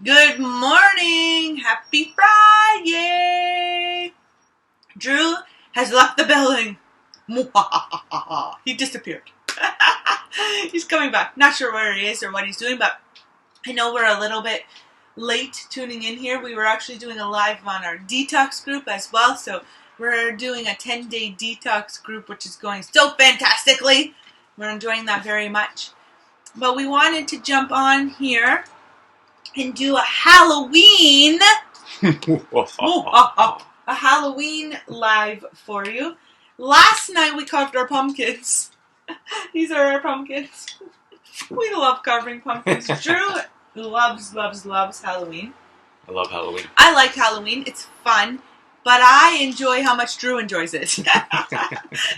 Good morning! Happy Friday! Drew has left the building. He disappeared. He's coming back. Not sure where he is or what he's doing, but I know we're a little bit late tuning in here. We were actually doing a live on our detox group as well, so we're doing a 10-day detox group, which is going so fantastically. We're enjoying that very much. But we wanted to jump on here and do a Halloween a Halloween live for you. Last night we carved our pumpkins. These are our pumpkins. We love carving pumpkins. Drew loves Halloween. I love Halloween. I like Halloween. It's fun. But I enjoy how much Drew enjoys it.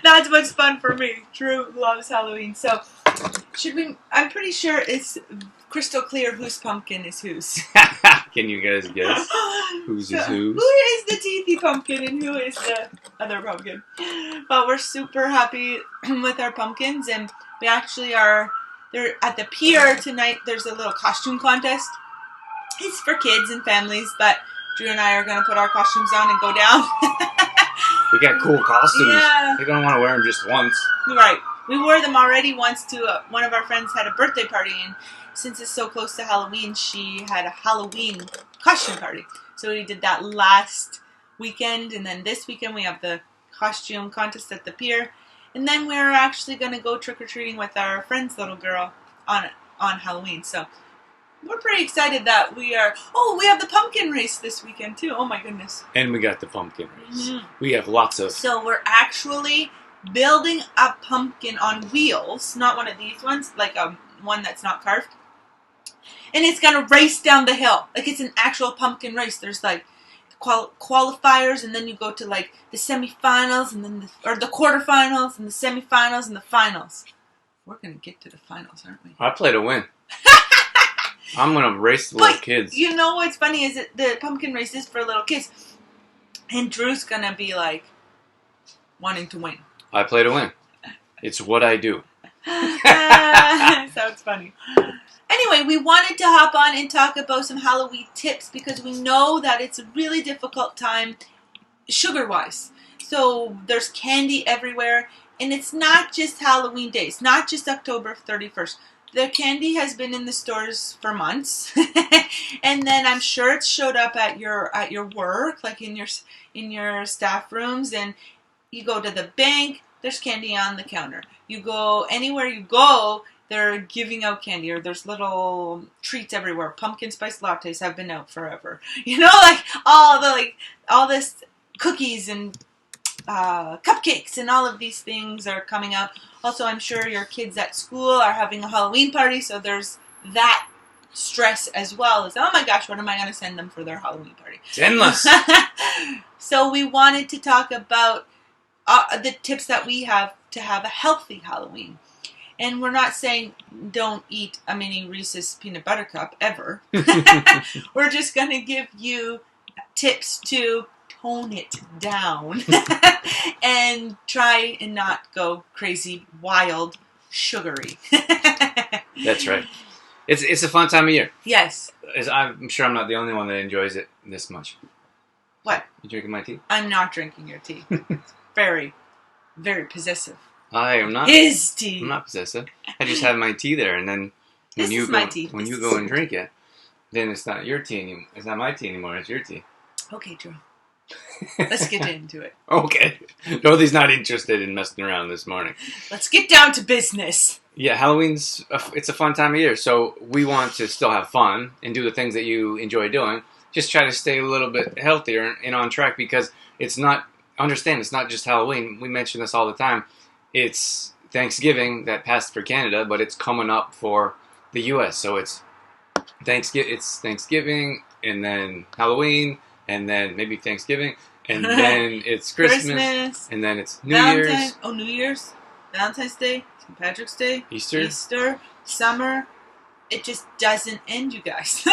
That's what's fun for me. Drew loves Halloween. So, I'm pretty sure it's crystal clear whose pumpkin is whose. Can you guys guess whose is whose? Who is the teethy pumpkin and who is the other pumpkin? But we're super happy with our pumpkins, and we actually are. They're at the pier tonight. There's a little costume contest. It's for kids and families, but Drew and I are going to put our costumes on and go down. We got cool costumes. Yeah. They don't want to wear them just once. Right. We wore them already once to one of our friends had a birthday party, and since it's so close to Halloween, she had a Halloween costume party. So we did that last weekend, and then this weekend we have the costume contest at the pier. And then we're actually going to go trick-or-treating with our friend's little girl on Halloween. So we're pretty excited that we are... Oh, we have the pumpkin race this weekend, too. Oh, my goodness. And we got the pumpkin race. Mm-hmm. We have lots of... So we're actually building a pumpkin on wheels. Not one of these ones, like one that's not carved. And it's going to race down the hill. Like, it's an actual pumpkin race. There's, like, qualifiers, and then you go to, like, the semifinals, and then the quarterfinals, and the semifinals, and the finals. We're going to get to the finals, aren't we? I play to win. I'm going to race the little kids. You know what's funny is that the pumpkin race is for little kids. And Drew's going to be, like, wanting to win. I play to win. It's what I do. Sounds funny. Anyway, we wanted to hop on and talk about some Halloween tips because we know that it's a really difficult time sugar-wise. So there's candy everywhere, and it's not just Halloween Day. It's not just October 31st. The candy has been in the stores for months, and then I'm sure it's showed up at your work, like in your staff rooms, and you go to the bank, there's candy on the counter. You go anywhere you go, they're giving out candy, or there's little treats everywhere. Pumpkin spice lattes have been out forever. You know, like all this cookies and cupcakes and all of these things are coming out. Also, I'm sure your kids at school are having a Halloween party, so there's that stress as well. As, oh my gosh, what am I going to send them for their Halloween party? It's endless. So we wanted to talk about the tips that we have to have a healthy Halloween. And we're not saying don't eat a mini Reese's peanut butter cup ever. We're just going to give you tips to tone it down and try and not go crazy, wild, sugary. That's right. It's a fun time of year. Yes. I'm sure I'm not the only one that enjoys it this much. What? You drinking my tea? I'm not drinking your tea. It's very, very possessive. I am not. His tea. I'm not possessive. I just have my tea there, and then when you go and drink it, then it's not your tea anymore. It's not my tea anymore. It's your tea. Okay, Drew. Let's get into it. Okay. Dorothy's not interested in messing around this morning. Let's get down to business. Yeah, Halloween's it's a fun time of year, so we want to still have fun and do the things that you enjoy doing. Just try to stay a little bit healthier and on track because it's not just Halloween. We mention this all the time. It's Thanksgiving that passed for Canada, but it's coming up for the U.S. So it's Thanksgiving, and then Halloween, and then maybe Thanksgiving, and then it's Christmas, and then it's New Year's. Oh, New Year's, Valentine's Day, St. Patrick's Day, Easter, summer. It just doesn't end, you guys.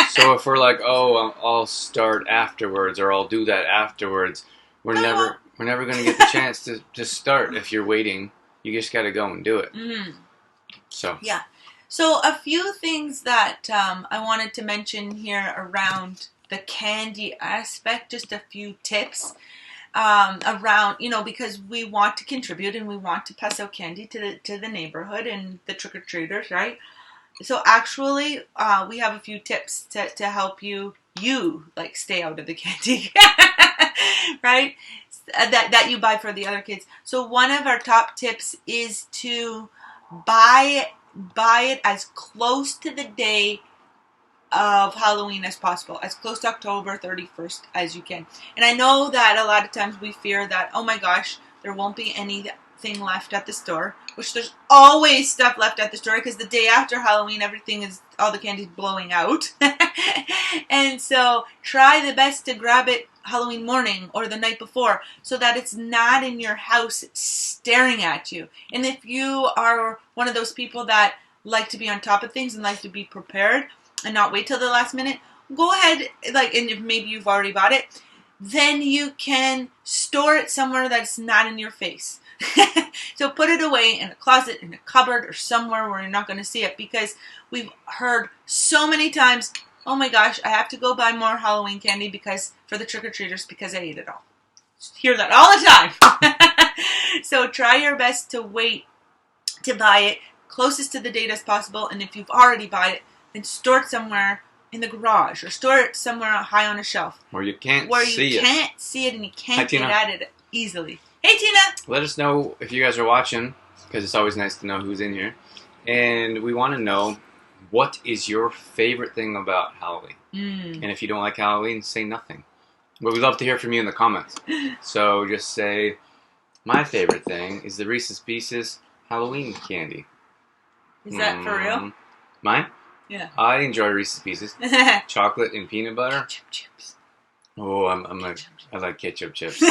So if we're like, oh, I'll start afterwards, or I'll do that afterwards, we're never going to get the chance to start if you're waiting. You just got to go and do it. Mm-hmm. So yeah. So a few things that I wanted to mention here around the candy aspect, just a few tips around, because we want to contribute and we want to pass out candy to the neighborhood and the trick-or-treaters, right? So actually, we have a few tips to help you like stay out of the candy, right? That you buy for the other kids. So one of our top tips is to buy it as close to the day of Halloween as possible, as close to October 31st as you can. And I know that a lot of times we fear that, oh my gosh, there won't be anything left at the store, which there's always stuff left at the store because the day after Halloween, all the candy's blowing out. And so try the best to grab it Halloween morning or the night before so that it's not in your house staring at you. And if you are one of those people that like to be on top of things and like to be prepared and not wait till the last minute, go ahead, and if maybe you've already bought it, then you can store it somewhere that's not in your face. So put it away in a closet, in a cupboard, or somewhere where you're not going to see it, because we've heard so many times, oh my gosh, I have to go buy more Halloween candy for the trick-or-treaters because I ate it all. Just hear that all the time. So try your best to wait to buy it closest to the date as possible, and if you've already bought it, then store it somewhere in the garage, or store it somewhere high on a shelf. Where you can't see it and you can't get at it easily. Hey, Tina! Let us know if you guys are watching, because it's always nice to know who's in here. And we want to know, what is your favorite thing about Halloween? And if you don't like Halloween, say nothing. But we'd love to hear from you in the comments. So just say, my favorite thing is the Reese's Pieces Halloween candy. Is that for real? Mine? Yeah. I enjoy Reese's Pieces. Chocolate and peanut butter. Ketchup chips. Oh, I like ketchup chips.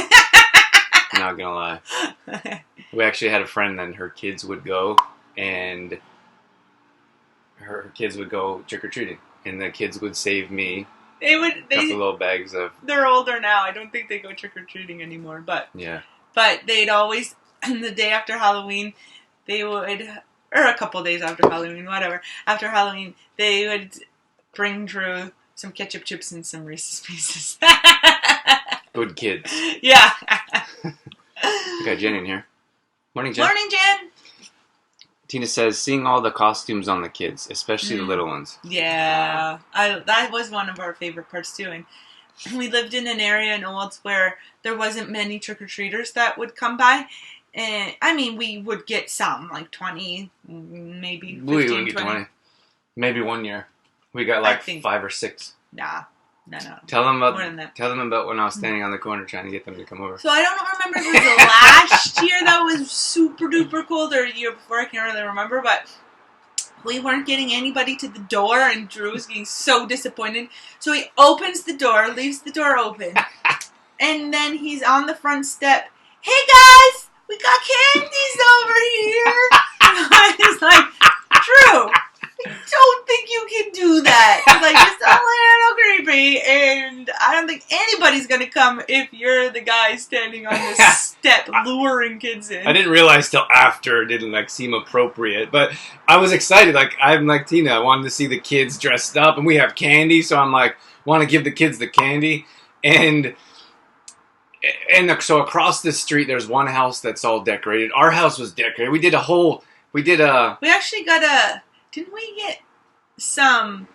Not gonna lie. We actually had a friend that her kids would go, and her kids would go trick-or-treating, and the kids would save me a couple little bags of... They're older now. I don't think they go trick-or-treating anymore, but... Yeah. But they'd always, the day after Halloween, they would... Or a couple days after Halloween, whatever. After Halloween, they would bring Drew some ketchup chips and some Reese's Pieces. Good kids. Yeah. We got Jen in here. Morning, Jen. Morning, Jen. Tina says, seeing all the costumes on the kids, especially the little ones. Yeah. That was one of our favorite parts, too. And we lived in an area in Olds where there wasn't many trick-or-treaters that would come by. And, I mean, we would get some, like 20, maybe 15, we wouldn't get 20. Maybe one year. We got like 5 or 6. Nah. No. Tell them More than that. about when I was standing on the corner trying to get them to come over. So I don't remember if it was last year that was super duper cold or the year before. I can't really remember, but we weren't getting anybody to the door, and Drew was getting so disappointed. So he opens the door, leaves the door open, and then he's on the front step. Hey guys, we got candies over here. I was like, Drew, I don't think you can do that. It's like, just a little creepy, and I don't think anybody's gonna come if you're the guy standing on the step luring kids in. I didn't realize till after it didn't seem appropriate, but I was excited. I'm like Tina. I wanted to see the kids dressed up, and we have candy, so I'm like, want to give the kids the candy, and so across the street there's one house that's all decorated. Our house was decorated. We actually got didn't we get some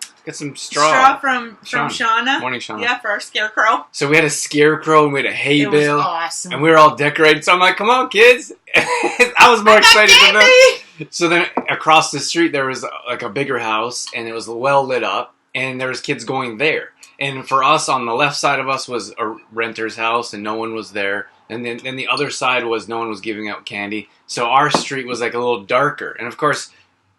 straw from Shauna? Morning, Shauna. Yeah, for our scarecrow. So we had a scarecrow and we had a hay bale. Was awesome. And we were all decorated. So I'm like, come on, kids. I was more excited than them. So then across the street there was a bigger house, and it was well lit up, and there was kids going there. And for us, on the left side of us was a renter's house, and no one was there. And then the other side was no one was giving out candy. So our street was a little darker. And of course,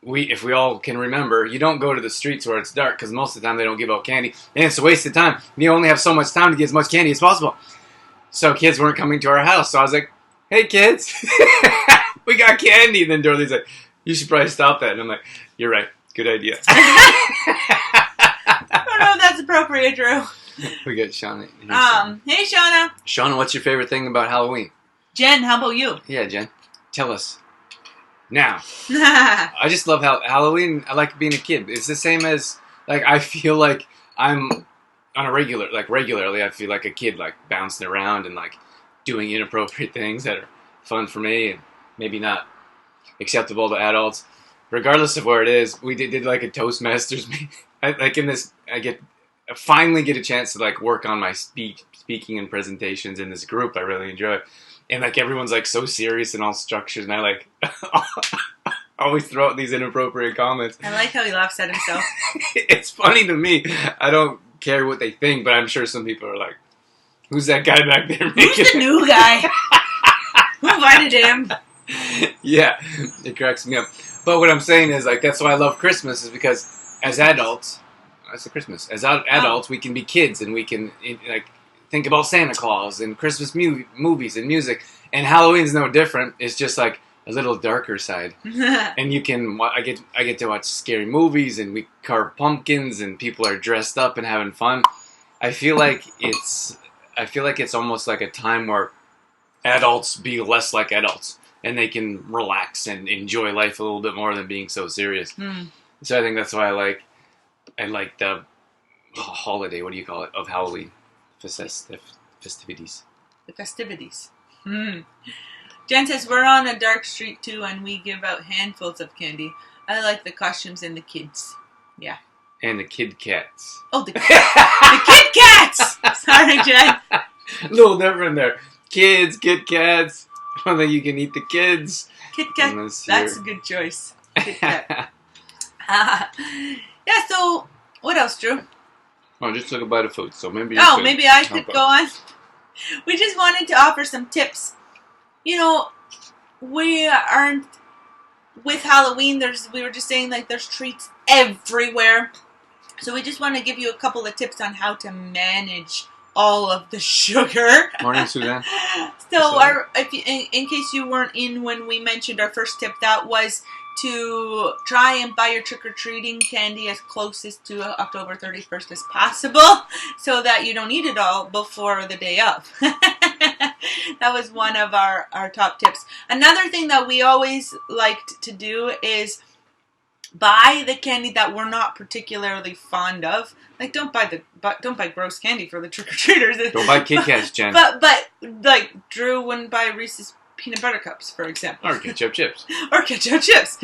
if we all can remember, you don't go to the streets where it's dark, because most of the time they don't give out candy. And it's a waste of time. You only have so much time to get as much candy as possible. So kids weren't coming to our house. So I was like, hey kids, we got candy. And then Dorothy's like, you should probably stop that. And I'm like, you're right. Good idea. I don't know if that's appropriate, Drew. We got Shauna. Hey Shauna. Shauna, what's your favorite thing about Halloween? Jen, how about you? Yeah, Jen. Tell us. Now, I just love how Halloween. I like being a kid. It's the same as like I feel like I'm on a regularly. I feel like a kid, like bouncing around and like doing inappropriate things that are fun for me and maybe not acceptable to adults. Regardless of where it is, we did like a Toastmasters meeting. Like in this, I finally get a chance to like work on my speaking and presentations in this group I really enjoy. And like everyone's like so serious and all structured, and I like always throw out these inappropriate comments. I like how he laughs at himself. It's funny to me. I don't care what they think, but I'm sure some people are like, "Who's that guy back there?" Who's the new guy? Who invited him? Yeah, it cracks me up. But what I'm saying is like that's why I love Christmas is because as adults, I said Christmas. As adults, we can be kids and we can like. Think about Santa Claus and Christmas movies and music, and Halloween's no different. It's just like a little darker side, and you can. I get to watch scary movies, and we carve pumpkins, and people are dressed up and having fun. I feel like it's almost like a time where adults be less like adults, and they can relax and enjoy life a little bit more than being so serious. So I think that's why I like the holiday. What do you call it of Halloween? Festivities. The festivities. Jen says, we're on a dark street too, and we give out handfuls of candy. I like the costumes and the kids. Yeah. And the Kid Cats. Oh, the Kit Kats! Sorry, Jen. A little different there. Kids, Kit Kats. I don't think you can eat the kids. Kit Kat. That's a good choice. Kit Kat. Yeah, so what else, Drew? Oh, just took a bite of food, so maybe maybe I could go on. We just wanted to offer some tips. You know, we aren't with Halloween. We were just saying like there's treats everywhere, so we just want to give you a couple of tips on how to manage all of the sugar. Morning, Suzanne. So, in case you weren't in when we mentioned our first tip, that was to try and buy your trick-or-treating candy as closest to October 31st as possible so that you don't eat it all before the day of. That was one of our top tips. Another thing that we always liked to do is buy the candy that we're not particularly fond of. Like, don't buy gross candy for the trick-or-treaters. Don't buy Kit Kats, Jen. But like Drew wouldn't buy Reese's peanut butter cups, for example. Or ketchup chips. Or ketchup chips.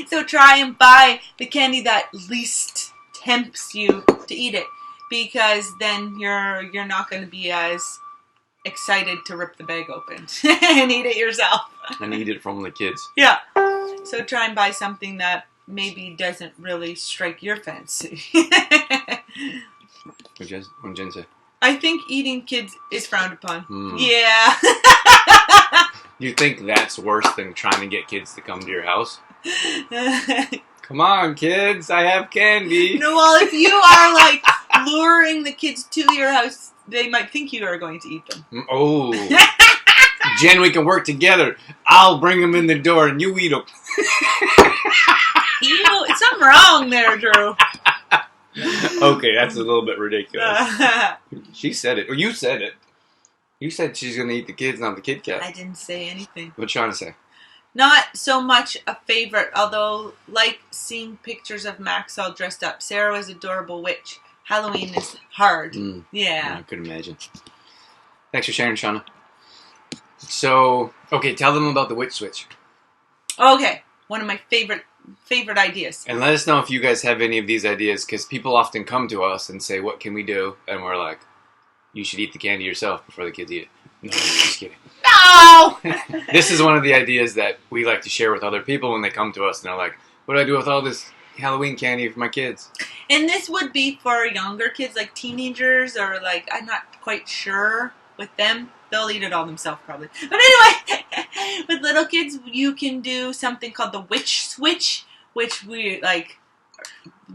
So try and buy the candy that least tempts you to eat it, because then you're not going to be as excited to rip the bag open and eat it yourself. And eat it from the kids. Yeah. So try and buy something that maybe doesn't really strike your fancy. What Jen say? I think eating kids is frowned upon. Yeah. You think that's worse than trying to get kids to come to your house? Come on, kids, I have candy. No, well, if you are like luring the kids to your house, they might think you are going to eat them. Oh. Jen, we can work together. I'll bring them in the door and you eat them. Ew, it's something wrong there, Drew. Okay, that's a little bit ridiculous. She said it. Or you said it. You said she's going to eat the kids, not the Kit Kat. I didn't say anything. What's you trying to say? Not so much a favorite, although like seeing pictures of Max all dressed up. Sarah was adorable witch. Halloween is hard. Yeah. I could imagine. Thanks for sharing, Shauna. So, okay, tell them about the Witch Switch. Okay, one of my favorite ideas. And let us know if you guys have any of these ideas, because people often come to us and say, what can we do? And we're like, you should eat the candy yourself before the kids eat it. No, I'm just kidding. No! This is one of the ideas that we like to share with other people when they come to us and they're like, what do I do with all this Halloween candy for my kids? And this would be for younger kids, like teenagers, or like, I'm not quite sure with them. They'll eat it all themselves, probably. But anyway, with little kids, you can do something called the Witch Switch, which we, like,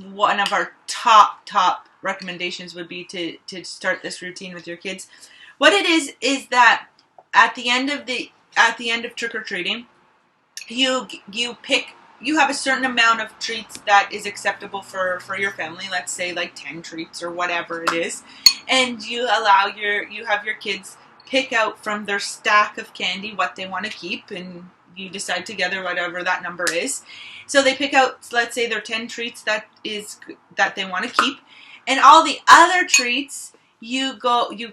one of our top recommendations would be to start this routine with your kids. What it is that at the end of trick-or-treating, you have a certain amount of treats that is acceptable for your family. Let's say like 10 treats or whatever it is, and you have your kids pick out from their stack of candy what they want to keep, and you decide together whatever that number is. So they pick out, let's say, their 10 treats that they want to keep, and all the other treats you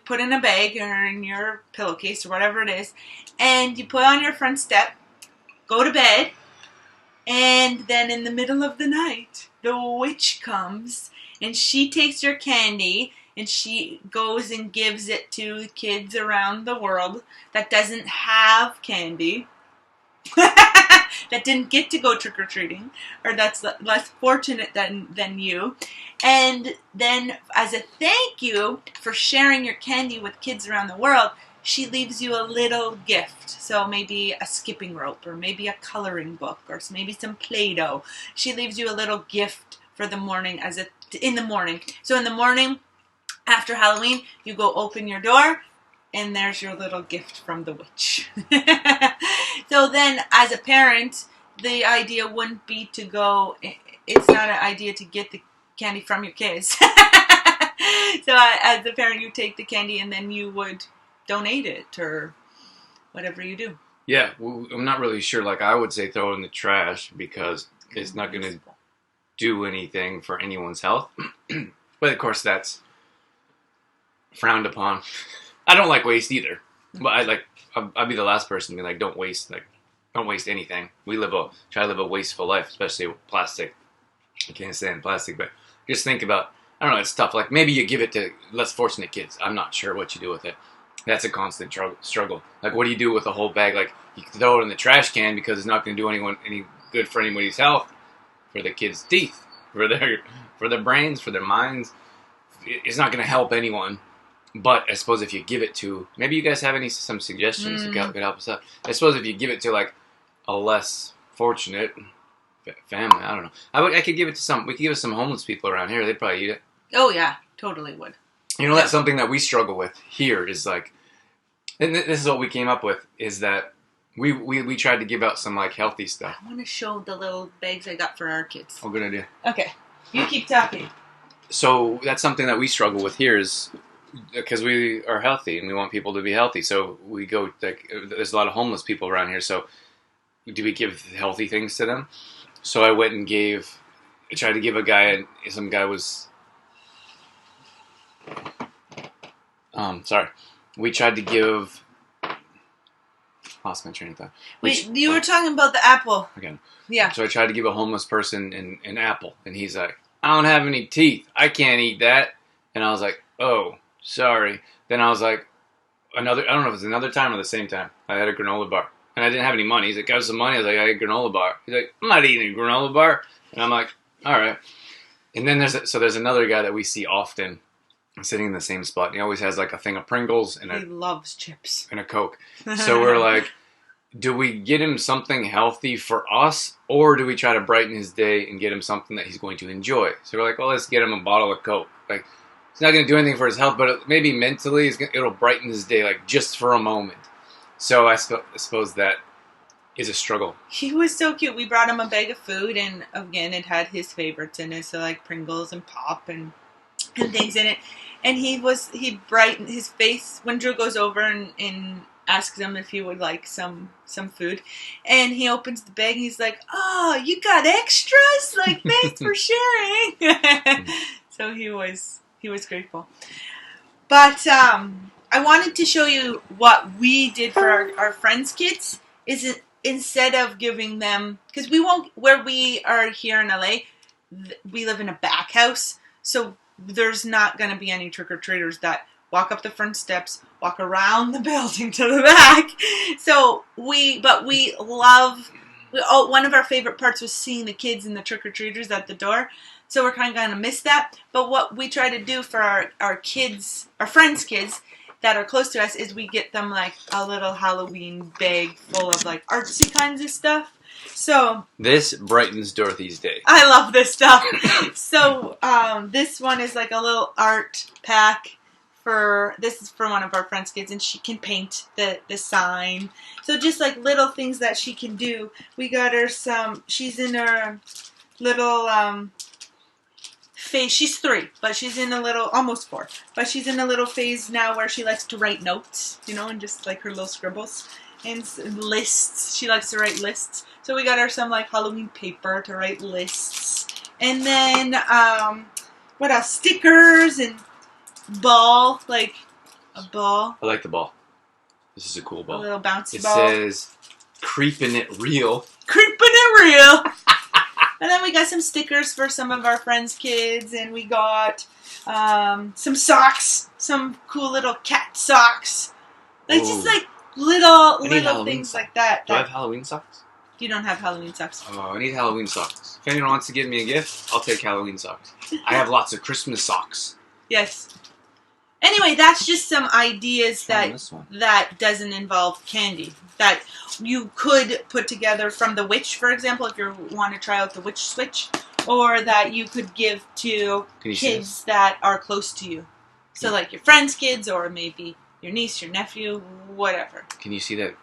put in a bag or in your pillowcase or whatever it is, and you put on your front step, go to bed, and then in the middle of the night, the witch comes and she takes your candy and she goes and gives it to kids around the world that doesn't have candy. That didn't get to go trick-or-treating, or that's less fortunate than you. And then as a thank you for sharing your candy with kids around the world, she leaves you a little gift. So maybe a skipping rope, or maybe a coloring book, or maybe some Play-Doh. She leaves you a little gift for the morning in the morning. So in the morning after Halloween, you go open your door, and there's your little gift from the witch. So then, as a parent, the idea wouldn't be to go, it's not an idea to get the candy from your kids. So as a parent, you take the candy and then you would donate it or whatever you do. Yeah, well, I'm not really sure. Like, I would say throw it in the trash because it's not going to do anything for anyone's health. But of course, that's frowned upon. I don't like waste either, but I'd be the last person to be like, don't waste anything. We try to live a wasteful life, especially with plastic. I can't stand plastic, but just think about, I don't know, it's tough. Like, maybe you give it to less fortunate kids. I'm not sure what you do with it. That's a constant struggle. Like, what do you do with a whole bag? Like, you can throw it in the trash can because it's not going to do anyone any good for anybody's health, for the kids' teeth, for their brains, for their minds. It's not going to help anyone. But I suppose if you give it to, maybe you guys have some suggestions that could help us out. I suppose if you give it to like a less fortunate family, I don't know. I could give it to we could give it to some homeless people around here. They'd probably eat it. Oh yeah, totally would. You know, that's something that we struggle with here is like, and this is what we came up with, is that we tried to give out some like healthy stuff. I want to show the little bags I got for our kids. Oh, good idea. Okay, you keep talking. So that's something that we struggle with here is, because we are healthy and we want people to be healthy, so we go like there's a lot of homeless people around here. So do we give healthy things to them? So I went and tried to give a guy, and some guy was, sorry, we tried to give. Lost my train of thought. You were talking about the apple again. Yeah. So I tried to give a homeless person an apple, and he's like, "I don't have any teeth. I can't eat that." And I was like, "Oh. Sorry." Then I was like, I don't know if it was another time or the same time, I had a granola bar. And I didn't have any money. He's like, got some money. I was like, I had a granola bar. He's like, I'm not eating a granola bar. And I'm like, all right. And then there's another guy that we see often sitting in the same spot. And he always has like a thing of Pringles and he loves chips. And a Coke. So we're like, do we get him something healthy for us, or do we try to brighten his day and get him something that he's going to enjoy? So we're like, well, let's get him a bottle of Coke. Like, it's not going to do anything for his health, but maybe mentally it'll brighten his day, like just for a moment. So I suppose that is a struggle. He was so cute. We brought him a bag of food, and again, it had his favorites in it, so like Pringles and Pop and things in it. And he brightened his face when Drew goes over and asks him if he would like some food, and he opens the bag and he's like, "Oh, you got extras? Like, thanks for sharing." So he was grateful. But I wanted to show you what we did for our friends' kids. Instead of giving them, because where we are here in LA, we live in a back house, so there's not going to be any trick-or-treaters that walk up the front steps, walk around the building to the back. So one of our favorite parts was seeing the kids and the trick-or-treaters at the door. So we're kind of going to miss that. But what we try to do for our kids, our friends' kids that are close to us, is we get them like a little Halloween bag full of like artsy kinds of stuff. So this brightens Dorothy's day. I love this stuff. So this one is like a little art pack. This is for one of our friends' kids, and she can paint the sign. So just like little things that she can do. We got her she's in her little phase. She's 3, but she's in almost 4, but she's in a little phase now where she likes to write notes, and just like her little scribbles. and lists. She likes to write lists. So we got her some like Halloween paper to write lists. And then, what else? Stickers and ball, like a ball. I like the ball. This is a cool A ball. little bouncy It ball. says, "Creeping it real." Creeping it real. And then we got some stickers for some of our friends' kids, and we got some socks, some cool little cat socks. Like just Ooh. like little Halloween things socks. like that. Do I have Halloween socks? You don't have Halloween socks. Oh, I need Halloween socks. If anyone wants to give me a gift, I'll take Halloween socks. I have lots of Christmas socks. Yes. Anyway, that's just some ideas Try that this one. that doesn't involve candy that you could put together from the witch, for example, if you want to try out the witch switch, or that you could give to Can you see this? kids that are close to you. So like your friends' kids, or maybe your niece, your nephew, whatever. Can you see that?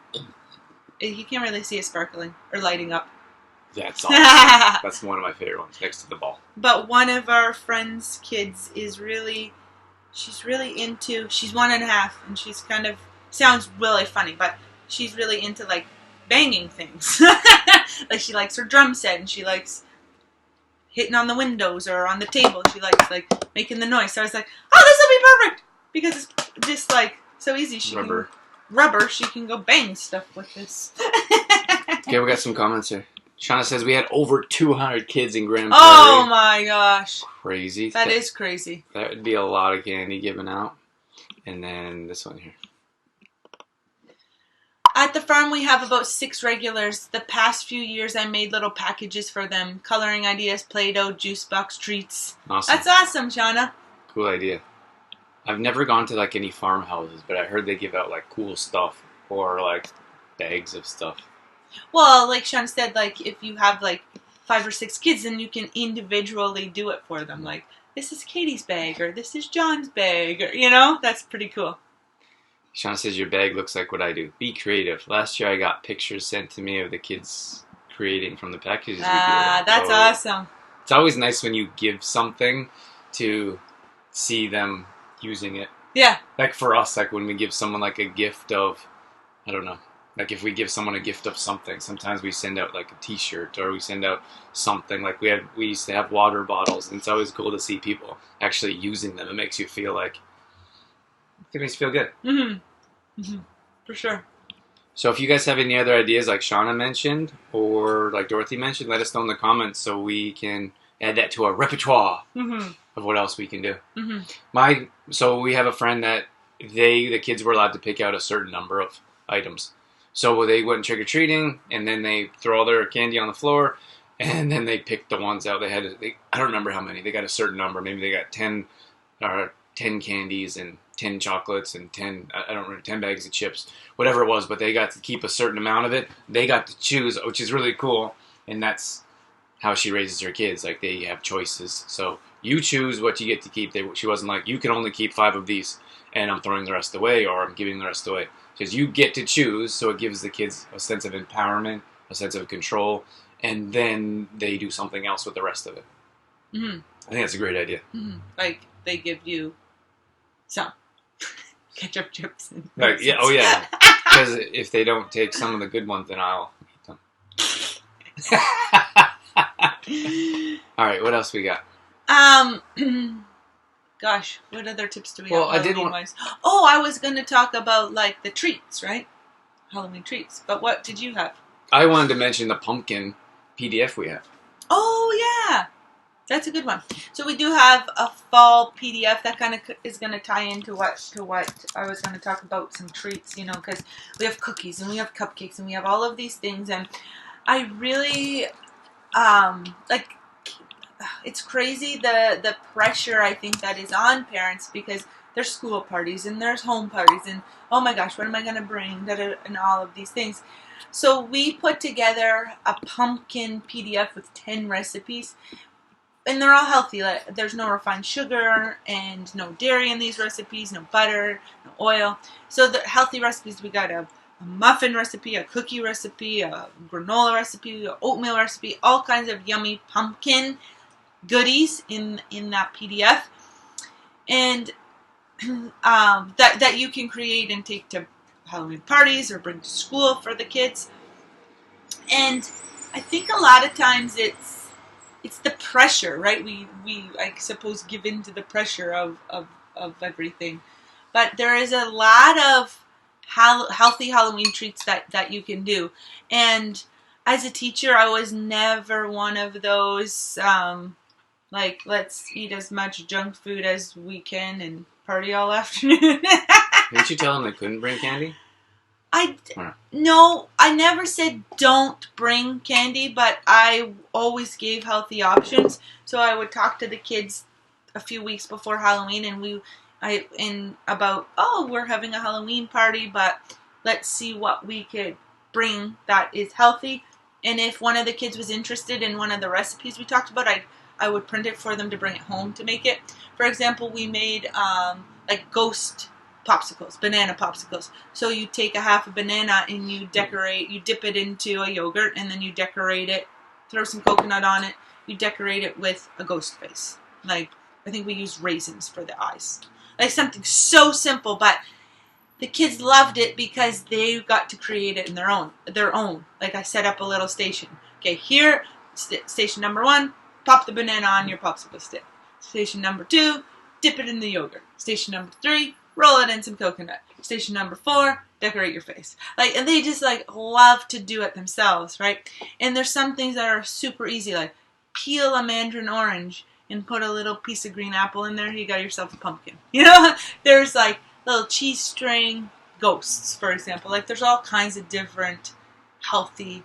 You can't really see it sparkling or lighting up. That's awesome. That's one of my favorite ones, next to the ball. But one of our friends' kids is really, she's 1.5, and she's kind of, sounds really funny, but she's really into like banging things. Like she likes her drum set, and she likes hitting on the windows or on the table. She likes like making the noise. So I was like, oh, this will be perfect, because it's just like so easy. She can go bang stuff with this. Okay, we got some comments here. Shauna says we had over 200 kids in Grand Prairie. Oh my gosh. Crazy. That is crazy. That would be a lot of candy given out. And then this one here. At the farm, we have about 6 regulars. The past few years, I made little packages for them. Coloring ideas, Play-Doh, juice box, treats. Awesome. That's awesome, Shauna. Cool idea. I've never gone to like any farmhouses, but I heard they give out like cool stuff or like bags of stuff. Well, like Shauna said, like if you have like 5 or 6 kids, then you can individually do it for them. Like, this is Katie's bag, or this is John's bag, or, you know? That's pretty cool. Shauna says your bag looks like what I do. Be creative. Last year I got pictures sent to me of the kids creating from the packages. Ah, that's awesome. It's always nice when you give something to see them using it. Yeah. Like for us, like when we give someone like a gift of, I don't know, like if we give someone a gift of something, sometimes we send out like a t-shirt, or we send out something. Like we used to have water bottles, and it's always cool to see people actually using them. It makes you feel like, it makes you feel good. Mm-hmm. Mm-hmm. For sure. So if you guys have any other ideas like Shauna mentioned, or like Dorothy mentioned, let us know in the comments so we can add that to our repertoire Mm-hmm. of what else we can do. Mm-hmm. So we have a friend that the kids were allowed to pick out a certain number of items. So they went trick-or-treating, and then they throw all their candy on the floor, and then they picked the ones out. I don't remember how many. They got a certain number. Maybe they got 10 candies and 10 chocolates and 10 bags of chips, whatever it was, but they got to keep a certain amount of it. They got to choose, which is really cool, and that's how she raises her kids. Like, they have choices. So you choose what you get to keep. She wasn't like, you can only keep 5 of these, and I'm throwing the rest away, or I'm giving the rest away. Because you get to choose, so it gives the kids a sense of empowerment, a sense of control, and then they do something else with the rest of it. Mm-hmm. I think that's a great idea. Mm-hmm. Like, they give you some ketchup chips. And Like, yeah, oh yeah. Because if they don't take some of the good ones, then I'll eat them. All right, what else we got? Gosh, what other tips do we Well, have? I did Halloween-wise? Oh, I was going to talk about, like, the treats, right? Halloween treats. But what did you have? I wanted to mention the pumpkin PDF we have. Oh, yeah. That's a good one. So we do have a fall PDF that kind of is going to tie into what I was going to talk about, some treats, you know, because we have cookies and we have cupcakes and we have all of these things. And I really, like, it's crazy the pressure I think that is on parents, because there's school parties and there's home parties and, oh my gosh, what am I going to bring, and all of these things. So we put together a pumpkin PDF with 10 recipes, and they're all healthy. Like, there's no refined sugar and no dairy in these recipes, no butter, no oil. So the healthy recipes, we got a muffin recipe, a cookie recipe, a granola recipe, an oatmeal recipe, all kinds of yummy pumpkin goodies in that PDF, and that you can create and take to Halloween parties or bring to school for the kids. And I think a lot of times it's the pressure, right? We I suppose give in to the pressure of everything. But there is a lot of healthy Halloween treats that you can do. And as a teacher, I was never one of those, like, let's eat as much junk food as we can and party all afternoon. Didn't you tell them they couldn't bring candy? No, I never said don't bring candy, but I always gave healthy options. So I would talk to the kids a few weeks before Halloween, and we're having a Halloween party, but let's see what we could bring that is healthy. And if one of the kids was interested in one of the recipes we talked about, I would print it for them to bring it home to make it. For example, we made like ghost popsicles, banana popsicles. So you take a half a banana and you dip it into a yogurt, and then you decorate it, throw some coconut on it, you decorate it with a ghost face. Like, I think we used raisins for the eyes. Like something so simple, but the kids loved it because they got to create it in their own. Like, I set up a little station. Okay, here, station number 1, pop the banana on your popsicle stick. Station number 2, dip it in the yogurt. Station number 3, roll it in some coconut. Station number 4, decorate your face. Like, and they just like love to do it themselves, right? And there's some things that are super easy, like peel a mandarin orange and put a little piece of green apple in there. You got yourself a pumpkin. You know, there's like little cheese string ghosts, for example. Like, there's all kinds of different healthy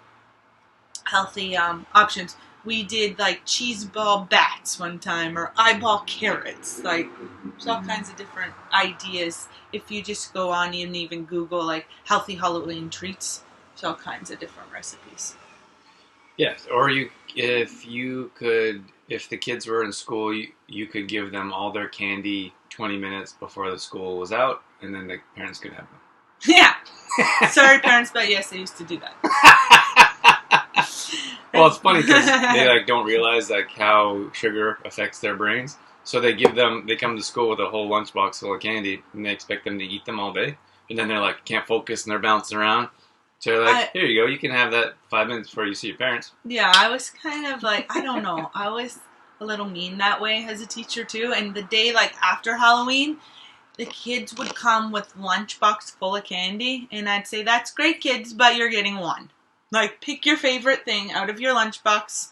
options. We did like cheese ball bats one time, or eyeball carrots. Like, there's all kinds of different ideas. If you just go on and even Google like healthy Halloween treats, there's all kinds of different recipes. Yes, or if the kids were in school, you could give them all their candy 20 minutes before the school was out, and then the parents could have them. Yeah. Sorry, parents, but yes, I used to do that. Well, it's funny because they like don't realize like how sugar affects their brains. So they come to school with a whole lunchbox full of candy, and they expect them to eat them all day, and then they're like can't focus and they're bouncing around. So they're like, here you go, you can have that 5 minutes before you see your parents. Yeah, I was kind of like, I don't know, I was a little mean that way as a teacher too. And the day like after Halloween, the kids would come with lunchbox full of candy, and I'd say, that's great, kids, but you're getting one. Like, pick your favorite thing out of your lunchbox,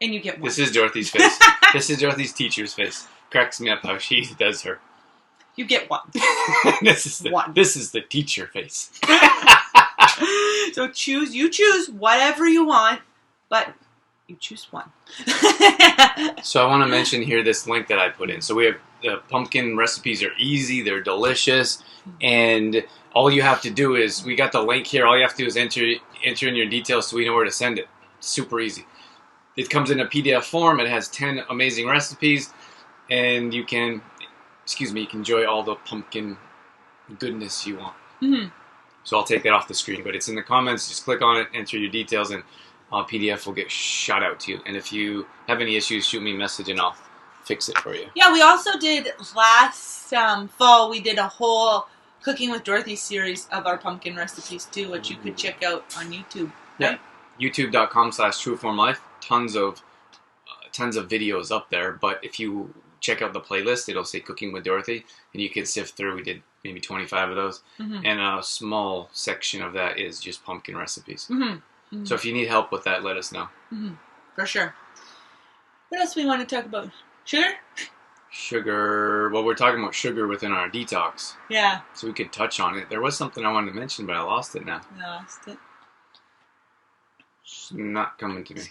and you get one. This is Dorothy's face. This is Dorothy's teacher's face. Cracks me up how she does her. You get one. This is the teacher face. So you choose whatever you want, but you choose one. So I want to mention here this link that I put in. So we have the pumpkin recipes are easy, they're delicious, and all you have to do is, we got the link here, all you have to do is enter in your details so we know where to send it. It's super easy. It comes in a PDF form, it has 10 amazing recipes, and you can enjoy all the pumpkin goodness you want. Mm-hmm. So I'll take that off the screen, but it's in the comments, just click on it, enter your details, and PDF will get shot out to you. And if you have any issues, shoot me a message and I'll fix it for you. Yeah, we also did last fall, we did a whole Cooking with Dorothy series of our pumpkin recipes too, which you could check out on YouTube. Right? Yeah, youtube.com/trueformlife. Tons of videos up there, but if you check out the playlist, it'll say Cooking with Dorothy, and you can sift through. We did maybe 25 of those, mm-hmm. and a small section of that is just pumpkin recipes. Mm-hmm. Mm-hmm. So if you need help with that, let us know. Mm-hmm. For sure. What else do we want to talk about? Sugar. Well, we're talking about sugar within our detox. Yeah. So we could touch on it. There was something I wanted to mention, but I lost it now. It's not coming to me.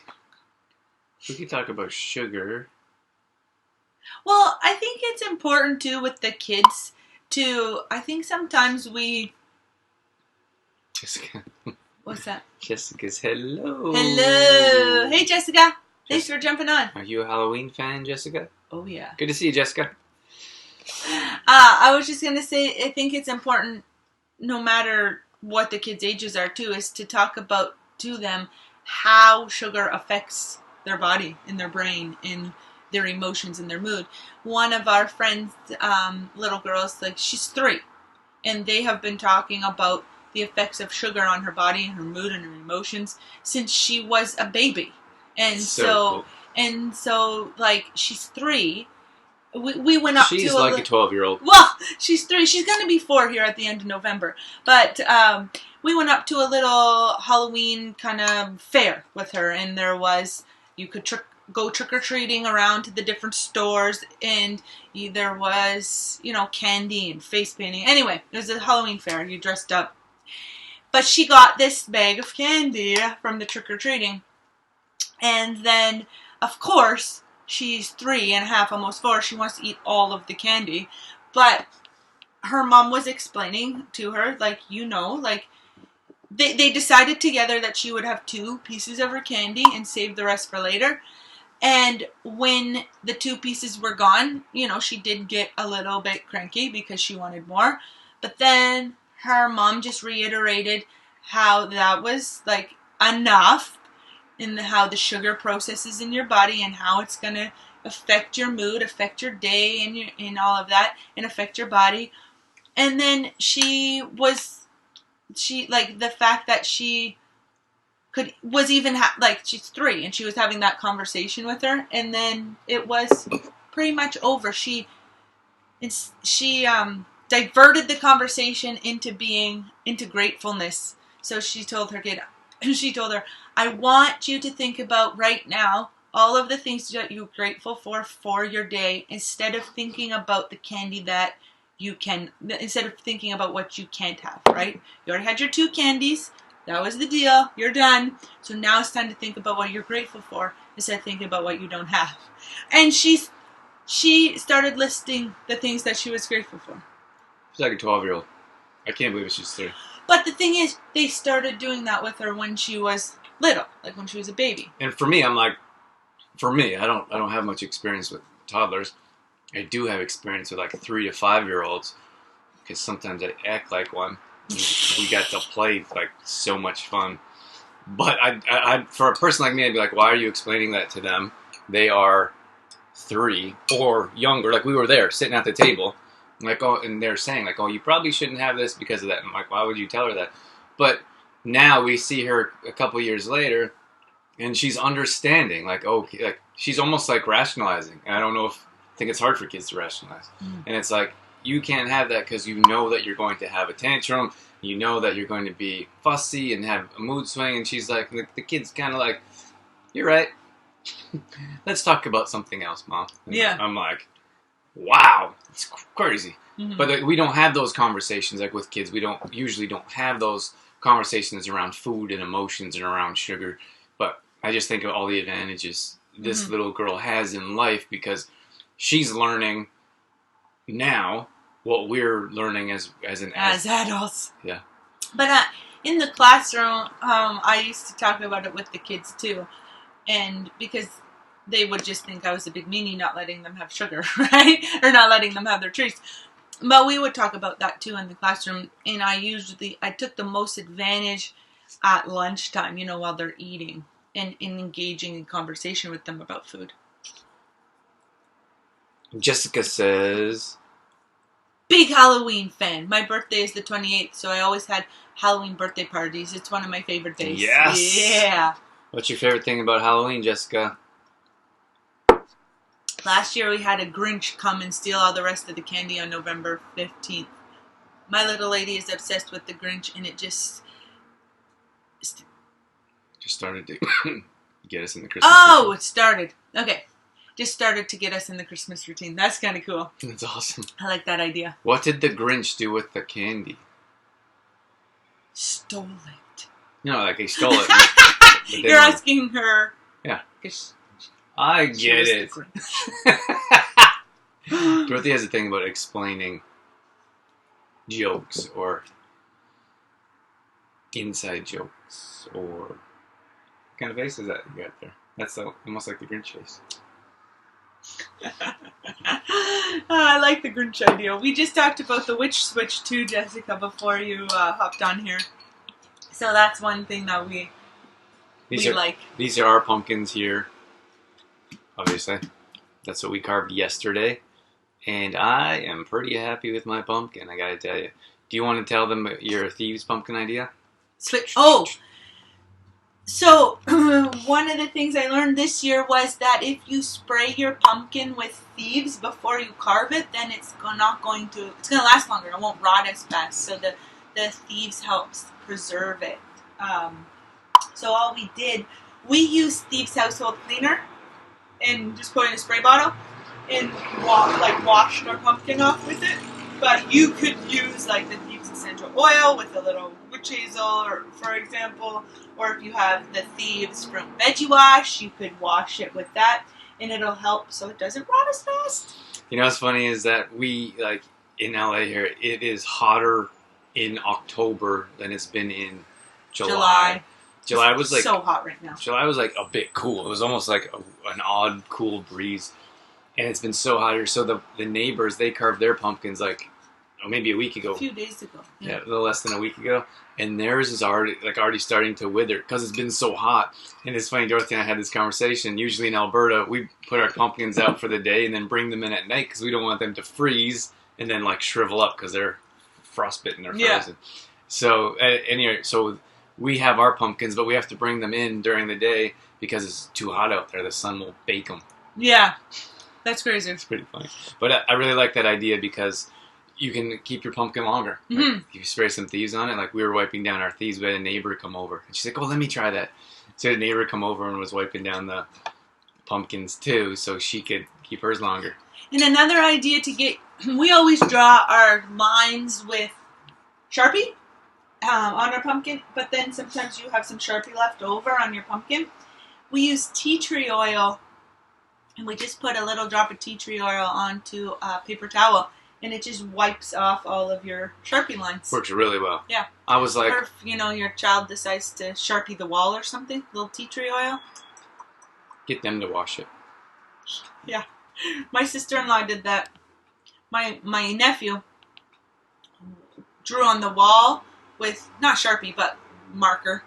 We could talk about sugar. Well, I think it's important too with the kids to, I think sometimes we... Jessica. What's that? Jessica's hello. Hello. Hey, Jessica. Thanks for jumping on. Are you a Halloween fan, Jessica? Oh, yeah. Good to see you, Jessica. I was just going to say, I think it's important, no matter what the kids' ages are, too, is to talk about to them how sugar affects their body and their brain and their emotions and their mood. One of our friends' little girls, like, she's 3. and they have been talking about the effects of sugar on her body and her mood and her emotions since she was a baby. And So so like she's 3. We went up she's to like a 12-year-old. well, she's 3. She's going to be 4 here at the end of November. But we went up to a little Halloween kind of fair with her, and there was, you could go trick-or-treating around to the different stores, and there was, candy and face painting. Anyway, it was a Halloween fair. You dressed up. But she got this bag of candy from the trick-or-treating. And then, of course, she's 3.5, almost 4. She wants to eat all of the candy. But her mom was explaining to her, they decided together that she would have 2 pieces of her candy and save the rest for later. And when the 2 pieces were gone, she did get a little bit cranky because she wanted more. But then her mom just reiterated how that was, enough, and how the sugar processes in your body and how it's going to affect your mood, affect your day, and all of that, and affect your body. And then the fact that she was even, she's 3, and she was having that conversation with her, and then it was pretty much over. She diverted the conversation into gratefulness. So she told her, I want you to think about right now all of the things that you're grateful for your day, instead of thinking about the candy instead of thinking about what you can't have, right? You already had your 2 candies. That was the deal. You're done. So now it's time to think about what you're grateful for instead of thinking about what you don't have. And she started listing the things that she was grateful for. She's like a 12-year-old. I can't believe she's 3. But the thing is, they started doing that with her when she was little, like when she was a baby. And for me, I don't have much experience with toddlers. I do have experience with 3 to 5-year-olds, because sometimes I act like one. We got to play so much fun. But I for a person like me, I'd be like, why are you explaining that to them? They are 3 or younger. We were there sitting at the table. And they're saying, you probably shouldn't have this because of that. I'm like, why would you tell her that? But now we see her a couple years later, and she's understanding. She's almost rationalizing. And I think it's hard for kids to rationalize. Mm. And it's you can't have that because you know that you're going to have a tantrum. You know that you're going to be fussy and have a mood swing. And she's the kid's kind of you're right. Let's talk about something else, Mom. And yeah. I'm like, wow, it's crazy. Mm-hmm. But we don't have those conversations with kids. We usually don't have those conversations around food and emotions and around sugar. But I just think of all the advantages this mm-hmm. little girl has in life, because she's learning now what we're learning as adults. Yeah. But in the classroom, I used to talk about it with the kids too, and because they would just think I was a big meanie not letting them have sugar, right? Or not letting them have their treats. But we would talk about that too in the classroom, and I took the most advantage at lunchtime, while they're eating, and in engaging in conversation with them about food. Jessica says, big Halloween fan. My birthday is the 28th, so I always had Halloween birthday parties. It's one of my favorite days. Yes! Yeah! What's your favorite thing about Halloween, Jessica? Last year we had a Grinch come and steal all the rest of the candy on November 15th. My little lady is obsessed with the Grinch, and it just started to get us in the Christmas routine. It started. Okay. Just started to get us in the Christmas routine. That's kind of cool. That's awesome. I like that idea. What did the Grinch do with the candy? Stole it. No, he stole it. You're asking her. Yeah. I get it. Dorothy has a thing about explaining jokes or inside jokes, or what kind of face is that you got there? That's almost like the Grinch face. I like the Grinch idea. We just talked about the witch switch too, Jessica, before you hopped on here. So that's one thing that we like. These are our pumpkins here. Obviously, that's what we carved yesterday, and I am pretty happy with my pumpkin. I gotta tell you, Do you want to tell them your thieves pumpkin idea? Oh, so one of the things I learned this year was that if you spray your pumpkin with thieves before you carve it, then it's not going to. It's going to last longer. It won't rot as fast. So the thieves helps preserve it. So all we used Thieves Household Cleaner and just put it in a spray bottle and washed our pumpkin off with it. But you could use like the Thieves Essential Oil with a little witch hazel, or for example, or if you have the Thieves Fruit Veggie Wash, you could wash it with that, and it'll help so it doesn't rot as fast. You know what's funny is that we, like, in LA here, it is hotter in October than it's been in July. July was like so hot right now. July was like a bit cool. It was almost like an odd, cool breeze. And it's been so hot here. So the neighbors, they carved their pumpkins like maybe a week ago. A few days ago. Yeah, a little less than a week ago. And theirs is already starting to wither because it's been so hot. And it's funny, Dorothy and I had this conversation. Usually in Alberta, we put our pumpkins out for the day and then bring them in at night because we don't want them to freeze and then like shrivel up because they're frostbitten or frozen. Yeah. So anyway, so we have our pumpkins, but we have to bring them in during the day because it's too hot out there. The sun will bake them. Yeah. That's crazy. It's pretty funny. But I really like that idea because you can keep your pumpkin longer. Mm-hmm. Like, you spray some thieves on it. Like we were wiping down our thieves, we had a neighbor come over. And she's like, oh, let me try that. So the neighbor come over and was wiping down the pumpkins too so she could keep hers longer. And another idea to get, we always draw our lines with Sharpie on our pumpkin, but then sometimes you have some Sharpie left over on your pumpkin. We use tea tree oil. And we just put a little drop of tea tree oil onto a paper towel, and it just wipes off all of your Sharpie lines. Works really well. Yeah. I was like... Or if, your child decides to Sharpie the wall or something, little tea tree oil. Get them to wash it. Yeah. My sister-in-law did that. My nephew drew on the wall with, not Sharpie, but marker.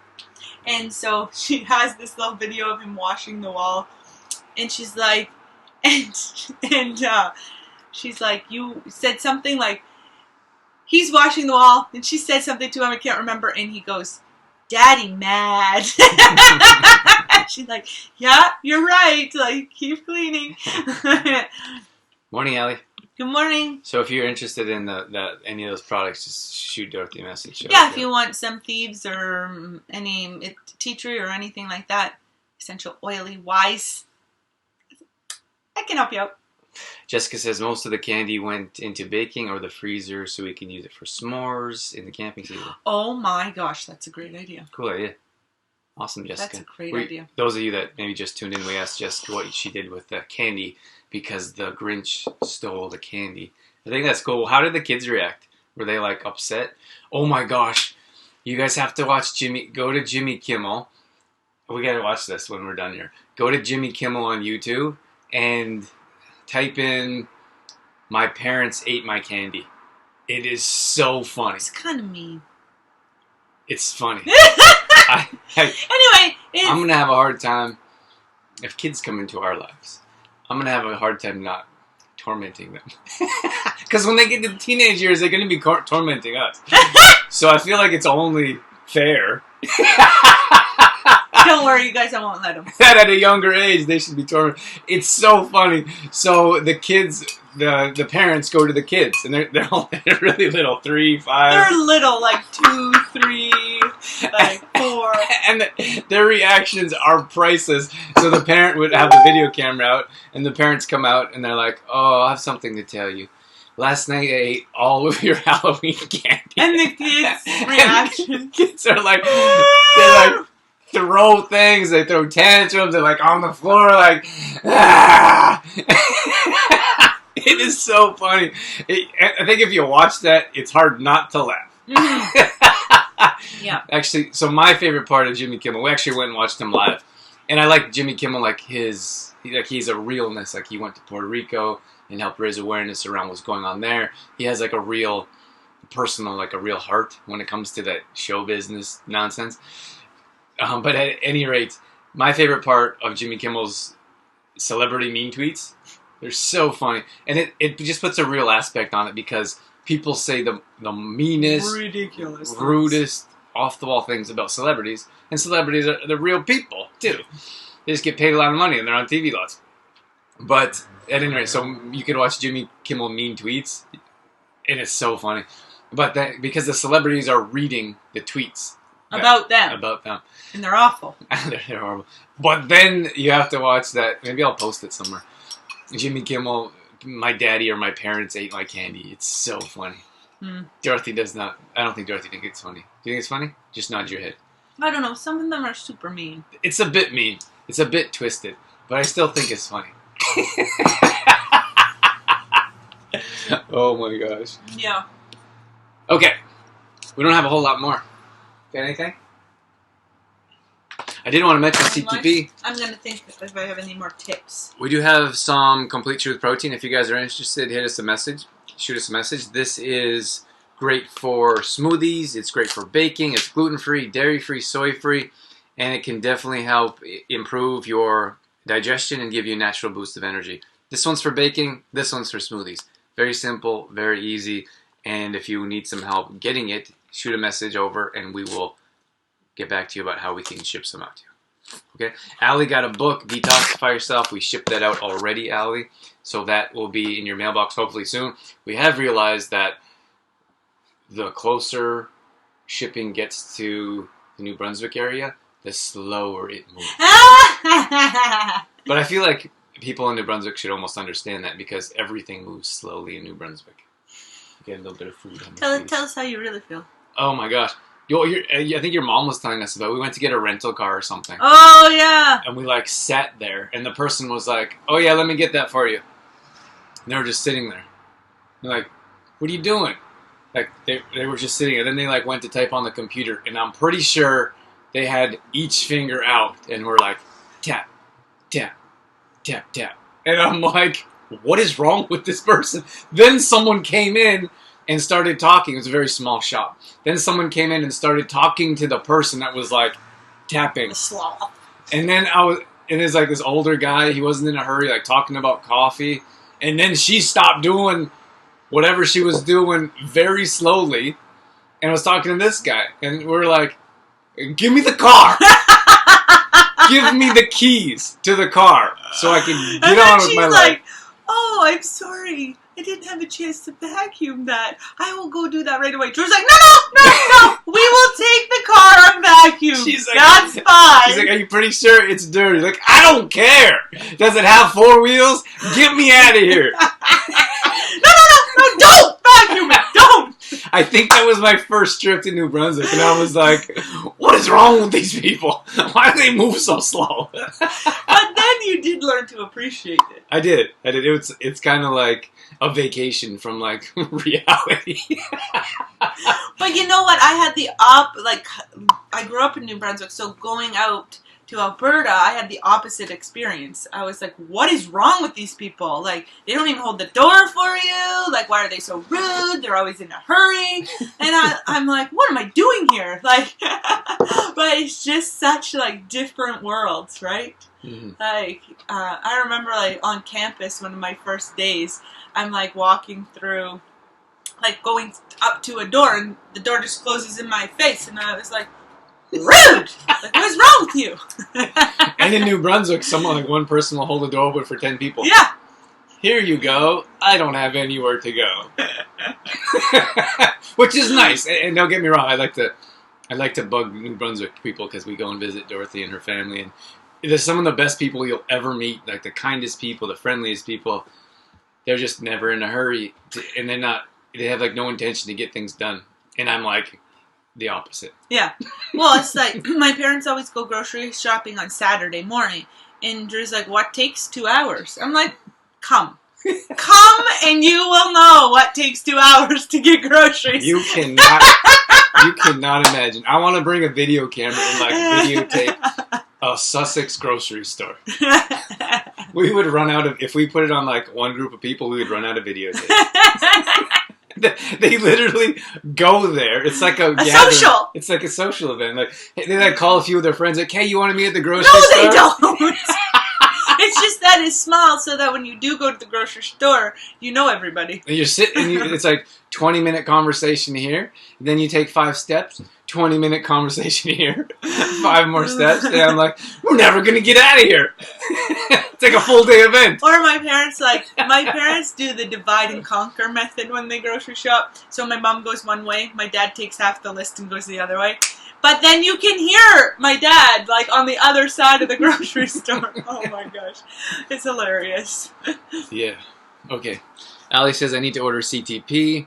And so she has this little video of him washing the wall. And she's like, she's like, you said something like, he's washing the wall, and she said something to him, I can't remember, and he goes, Daddy mad. She's like, yeah, you're right, like, keep cleaning. Morning, Allie. Good morning. So if you're interested in any of those products, just shoot Dorothy a message. Yeah, if you want some thieves or any tea tree or anything like that, essential oily wise, I can help you out. Jessica says most of the candy went into baking or the freezer so we can use it for s'mores in the camping season. Oh my gosh, that's a great idea. Cool idea. Awesome, Jessica. That's a great idea. Those of you that maybe just tuned in, we asked Jessica what she did with the candy because the Grinch stole the candy. I think that's cool. How did the kids react? Were they like upset? Oh my gosh, you guys have to watch go to Jimmy Kimmel. We got to watch this when we're done here. Go to Jimmy Kimmel on YouTube and type in "my parents ate my candy." It is so funny. It's kind of mean. It's funny. Anyway, I'm going to have a hard time if kids come into our lives. I'm going to have a hard time not tormenting them. Because when they get to teenage years, they're going to be tormenting us. So I feel like it's only fair. Don't worry, you guys, I won't let them. That at a younger age, they should be tormented. It's so funny. So the kids, the parents go to the kids, and they're only really little, 3, 5. They're little, like 2, 3, like 4. And their reactions are priceless. So the parent would have the video camera out, and the parents come out, and they're like, "Oh, I have something to tell you. Last night I ate all of your Halloween candy." And the kids' reaction. Kids are like, they like throw things, they throw tantrums, they're like on the floor, like, ah! It is so funny. I think if you watch that, it's hard not to laugh. Mm-hmm. Yeah. Actually, so my favorite part of Jimmy Kimmel, we actually went and watched him live, and I like Jimmy Kimmel like he's a realness. Like he went to Puerto Rico and helped raise awareness around what's going on there. He has like a real personal, like a real heart when it comes to that show business nonsense. But at any rate, my favorite part of Jimmy Kimmel's celebrity mean tweets They're so funny, and it just puts a real aspect on it because people say the meanest, ridiculous, rudest, off the wall things about celebrities, and celebrities are the real people too. They just get paid a lot of money and they're on TV lots. But at any rate, so you can watch Jimmy Kimmel mean tweets, and it's so funny. But because the celebrities are reading the tweets about them, and they're awful. They're horrible. But then you have to watch that. Maybe I'll post it somewhere. Jimmy Kimmel, my daddy or my parents ate my candy. It's so funny. Dorothy does not. I don't think Dorothy thinks it's funny. Do you think it's funny? Just nod your head. I don't know. Some of them are super mean. It's a bit mean. It's a bit twisted. But I still think it's funny. Oh my gosh. Yeah. Okay. We don't have a whole lot more. Got anything? I didn't want to mention CTP. I'm going to think if I have any more tips. We do have some Complete Truth protein. If you guys are interested, hit us a message. Shoot us a message. This is great for smoothies. It's great for baking. It's gluten-free, dairy-free, soy-free. And it can definitely help improve your digestion and give you a natural boost of energy. This one's for baking. This one's for smoothies. Very simple, very easy. And if you need some help getting it, shoot a message over and we will get back to you about how we can ship some out to you. Okay? Allie got a book, Detoxify Yourself. We shipped that out already, Allie. So that will be in your mailbox hopefully soon. We have realized that the closer shipping gets to the New Brunswick area, the slower it moves. But I feel like people in New Brunswick should almost understand that because everything moves slowly in New Brunswick. Get a little bit of food. Tell us how you really feel. Oh my gosh. I think your mom was telling us about it. We went to get a rental car or something. Oh, yeah. And we sat there and the person was like, oh yeah, let me get that for you. And they were just sitting there. They're like, what are you doing? They were just sitting there. Then they went to type on the computer and I'm pretty sure they had each finger out and were like, tap, tap, tap, tap. And I'm like, what is wrong with this person? Then someone came in and started talking. It was a very small shop. Then someone came in and started talking to the person that was tapping. Sloth. And then there's this older guy. He wasn't in a hurry, talking about coffee. And then she stopped doing whatever she was doing very slowly and was talking to this guy. And we're like, give me the car. Give me the keys to the car so I can get on with my life. Oh, I'm sorry. I didn't have a chance to vacuum that. I will go do that right away. Drew's like, no. We will take the car and vacuum. She's like, that's fine. She's like, are you pretty sure it's dirty? I don't care. Does it have 4 wheels? Get me out of here. No, don't vacuum it. Don't. I think that was my first trip to New Brunswick, and I was like, what is wrong with these people? Why do they move so slow? But then you did learn to appreciate it. I did. It's kind of like a vacation from reality. But you know what? I had I grew up in New Brunswick, so going out to Alberta, I had the opposite experience. I was like, what is wrong with these people? They don't even hold the door for you. Why are they so rude? They're always in a hurry. And I'm like, what am I doing here? But it's just such different worlds, right? Mm-hmm. I remember on campus, one of my first days, I'm walking through, going up to a door, and the door just closes in my face, and I was like, rude! What's wrong with you? And in New Brunswick, one person will hold the door open for 10 people. Yeah. Here you go. I don't have anywhere to go. Which is nice. And don't get me wrong, I like to bug New Brunswick people because we go and visit Dorothy and her family, and they're some of the best people you'll ever meet, the kindest people, the friendliest people. They're just never in a hurry, and they have no intention to get things done. And I'm the opposite. Yeah. Well, it's my parents always go grocery shopping on Saturday morning, and Drew's like, what takes 2 hours? I'm like, come and you will know what takes 2 hours to get groceries. You cannot imagine. I want to bring a video camera and videotape a Sussex grocery store. We would run out of, if we put it on one group of people, we would run out of videotape. They literally go there. It's a social. It's a social event. They call a few of their friends. Hey, you want to meet at the grocery store? store? No, they don't. It's just that is small so that when you do go to the grocery store, you know everybody. And you're sitting, it's like 20-minute conversation here. Then you take 5 steps, 20-minute conversation here, 5 more steps. And I'm like, we're never going to get out of here. It's like a full day event. Or my parents do the divide and conquer method when they grocery shop. So my mom goes one way, my dad takes half the list and goes the other way. But then you can hear my dad, like, on the other side of the grocery store. Oh, my gosh. It's hilarious. Yeah. Okay. Ali says, I need to order CTP.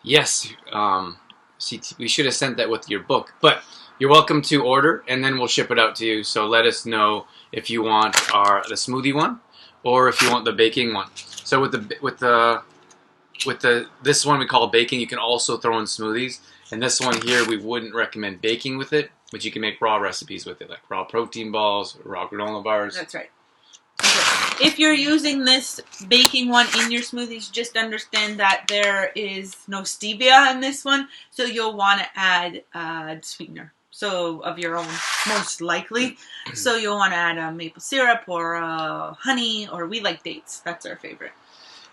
Yes. We should have sent that with your book. But you're welcome to order, and then we'll ship it out to you. So let us know if you want the smoothie one or if you want the baking one. So with this one we call baking, you can also throw in smoothies. And this one here, we wouldn't recommend baking with it, but you can make raw recipes with it, like raw protein balls, raw granola bars. That's right. Okay. If you're using this baking one in your smoothies, just understand that there is no stevia in this one, so you'll want to add a sweetener. So of your own, most likely. So you'll want to add a maple syrup or honey, or we like dates. That's our favorite.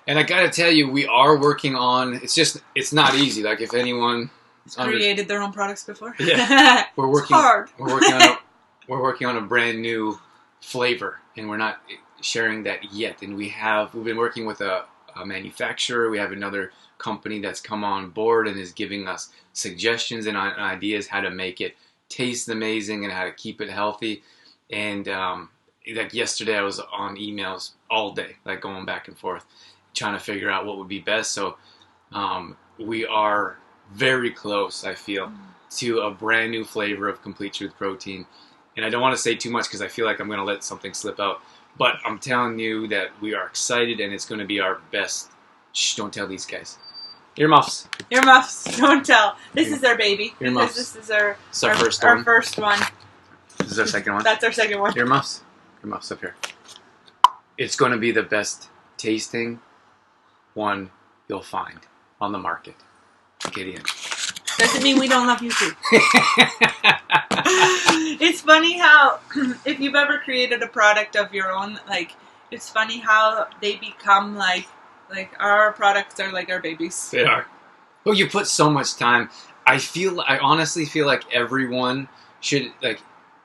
And I gotta tell you, we are working on. It's not easy. Like if anyone created their own products before. Yeah, we're working. It's hard. We're working on a brand new flavor, and we're not sharing that yet. And we've been working with a manufacturer. We have another company that's come on board and is giving us suggestions and ideas how to make it taste amazing and how to keep it healthy. And like yesterday, I was on emails all day, like going back and forth, trying to figure out what would be best. So we are very close, I feel, to a brand new flavor of Complete Truth Protein. And I don't want to say too much because I feel like I'm going to let something slip out. But I'm telling you that we are excited and it's going to be our best. Shh, don't tell these guys. Earmuffs. Earmuffs, don't tell. This is our baby. Earmuffs. This is our first one. Our first one. This is our second one. That's our second one. Earmuffs. Earmuffs up here. It's going to be the best tasting one you'll find on the market. Get in. Doesn't mean we don't love you too. It's funny how, if you've ever created a product of your own, like, it's funny how they become like our products are like our babies. They are. Well, you put so much time. I honestly feel like everyone should, like,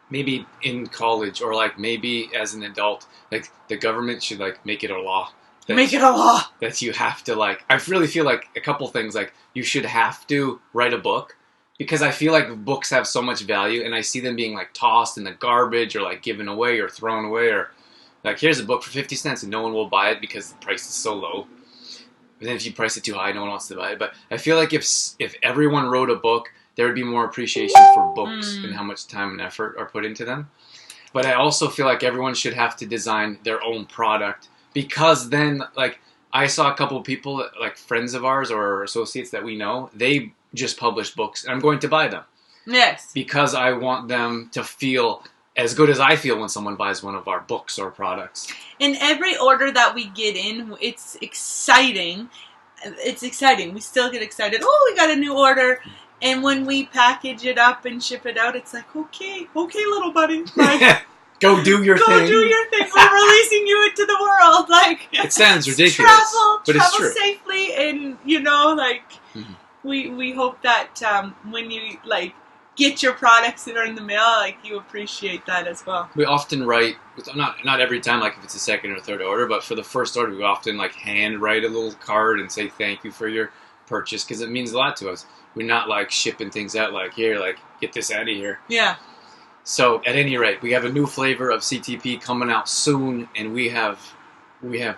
maybe in college or like maybe as an adult, like the government should like make it a law. Make it a law. That you have to, like, I really feel like a couple things, like you should have to write a book because I feel like books have so much value and I see them being like tossed in the garbage or like given away or thrown away or like here's a book for 50 cents and no one will buy it because the price is so low. But then if you price it too high, no one wants to buy it. But I feel like if everyone wrote a book, there would be more appreciation for books and how much time and effort are put into them. But I also feel like everyone should have to design their own product. Because then, like, I saw a couple of people, like friends of ours or associates that we know, they just published books, and I'm going to buy them. Yes. Because I want them to feel as good as I feel when someone buys one of our books or products. In every order that we get in, it's exciting. It's exciting. We still get excited. Oh, we got a new order. And when we package it up and ship it out, it's like, okay, little buddy. Like, Go do your thing. Go do your thing. We're releasing you into the world. Like, it sounds ridiculous, but it's true. Travel safely, and we hope that when you like get your products that are in the mail, like you appreciate that as well. We often write, not every time, like if it's a second or third order, but for the first order, we often like hand write a little card and say thank you for your purchase because it means a lot to us. We're not like shipping things out like here, like get this out of here. Yeah. So at any rate, we have a new flavor of CTP coming out soon, and we have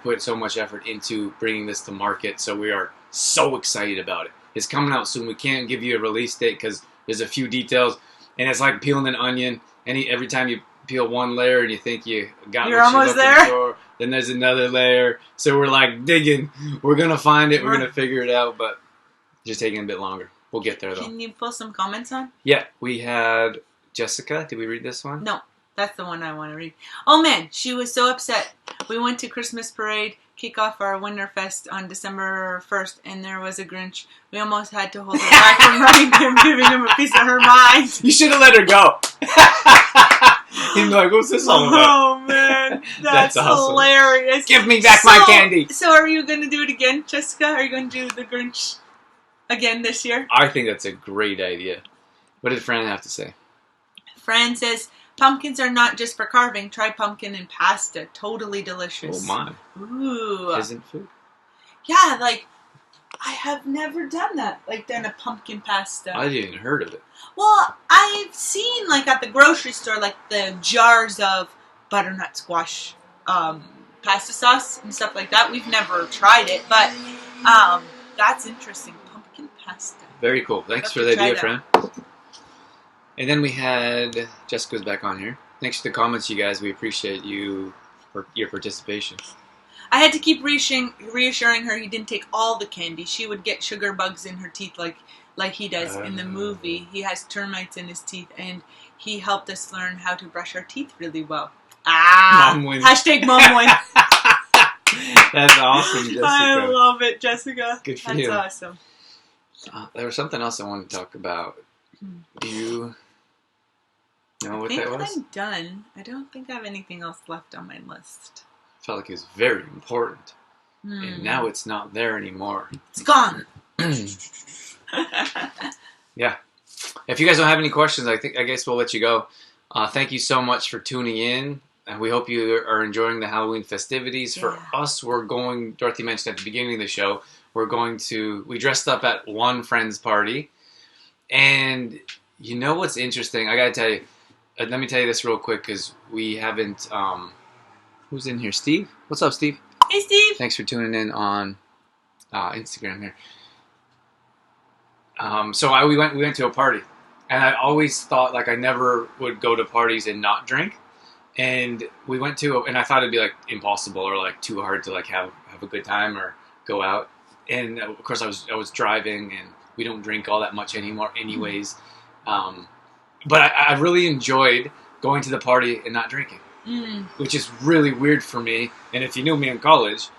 put so much effort into bringing this to market. So we are so excited about it. It's coming out soon. We can't give you a release date because there's a few details, and it's like peeling an onion. Every time you peel one layer and you think you got you're what almost you're looking there. for, then there's another layer. So we're like digging. We're gonna find it. We're gonna figure it out, but just taking a bit longer. We'll get there though. Can you pull some comments on? Yeah, we had. Jessica, did we read this one? No, that's the one I want to read. Oh man, she was so upset. We went to Christmas parade, kick off our Winterfest on December 1st, and there was a Grinch. We almost had to hold her back from running him, giving him a piece of her mind. You should have let her go. He'd be like, what's this all about? Oh, man. That's awesome. hilarious. Give me back my candy. So are you going to do it again, Jessica? Are you going to do the Grinch again this year? I think that's a great idea. What did Fran have to say? Fran says, pumpkins are not just for carving. Try pumpkin and pasta. Totally delicious. Oh, my. Ooh. Peasant food? Yeah, like, I have never done that. Like, done a pumpkin pasta. I didn't heard of it. Well, I've seen, like, at the grocery store, like, the jars of butternut squash pasta sauce and stuff like that. We've never tried it, but that's interesting. Pumpkin pasta. Very cool. Thanks for the idea, Fran. And then we had Jessica's back on here. Thanks for the comments, you guys. We appreciate you for your participation. I had to keep reassuring her he didn't take all the candy. She would get sugar bugs in her teeth like he does in the movie. He has termites in his teeth, and he helped us learn how to brush our teeth really well. Mom wins. Hashtag mom wins. That's awesome, Jessica. I love it, Jessica. Good for That's you. awesome. There was something else I wanted to talk about. Do you know what that was? I think I'm done. I don't think I have anything else left on my list. Felt like it was very important. And now it's not there anymore. It's gone. Yeah. If you guys don't have any questions, I guess we'll let you go. Thank you so much for tuning in. And we hope you are enjoying the Halloween festivities. For us, Dorothy mentioned at the beginning of the show, we dressed up at one friend's party. And you know what's interesting? I gotta tell you, let me tell you this real quick, because we haven't, who's in here? Steve? What's up, Steve? Hey, Steve. Thanks for tuning in on Instagram here. So we went to a party, and I always thought like I never would go to parties and not drink. And we went to, and I thought it'd be like impossible or like too hard to like have a good time or go out. And of course I was driving, and we don't drink all that much anymore, anyways. But I really enjoyed going to the party and not drinking, which is really weird for me. And if you knew me in college,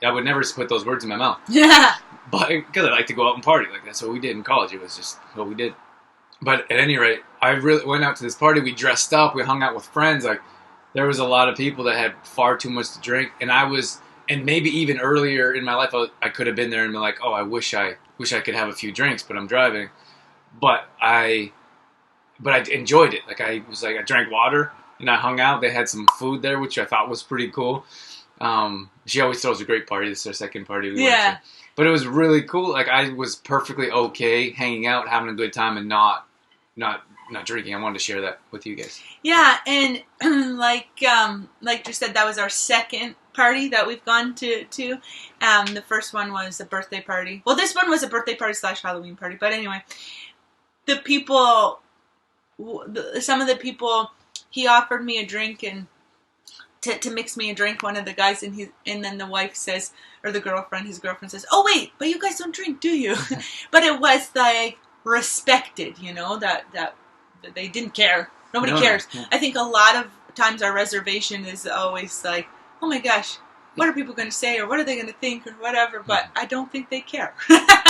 I would never put those words in my mouth. Yeah. But because I like to go out and party, like that's what we did in college. It was just what we did. But at any rate, I really went out to this party. We dressed up. We hung out with friends. Like there was a lot of people that had far too much to drink, and maybe even earlier in my life, I could have been there and been like, oh, I wish I could have a few drinks, but I'm driving. But I enjoyed it. Like I drank water and I hung out. They had some food there, which I thought was pretty cool. She always throws a great party. This is our second party we went to. But it was really cool. Like I was perfectly okay hanging out, having a good time, and not drinking. I wanted to share that with you guys. Yeah, and like you said, that was our second party that we've gone to. The first one was a birthday party. Well, this one was a birthday party / Halloween party. But anyway, some of the people, he offered me a drink and to mix me a drink. One of the guys, and then the wife says, or his girlfriend says, "Oh wait, but you guys don't drink, do you?" But it was like respected, that they didn't care. Nobody cares. No. I think a lot of times our reservation is always like, oh my gosh, what are people going to say, or what are they going to think, or whatever. But I don't think they care.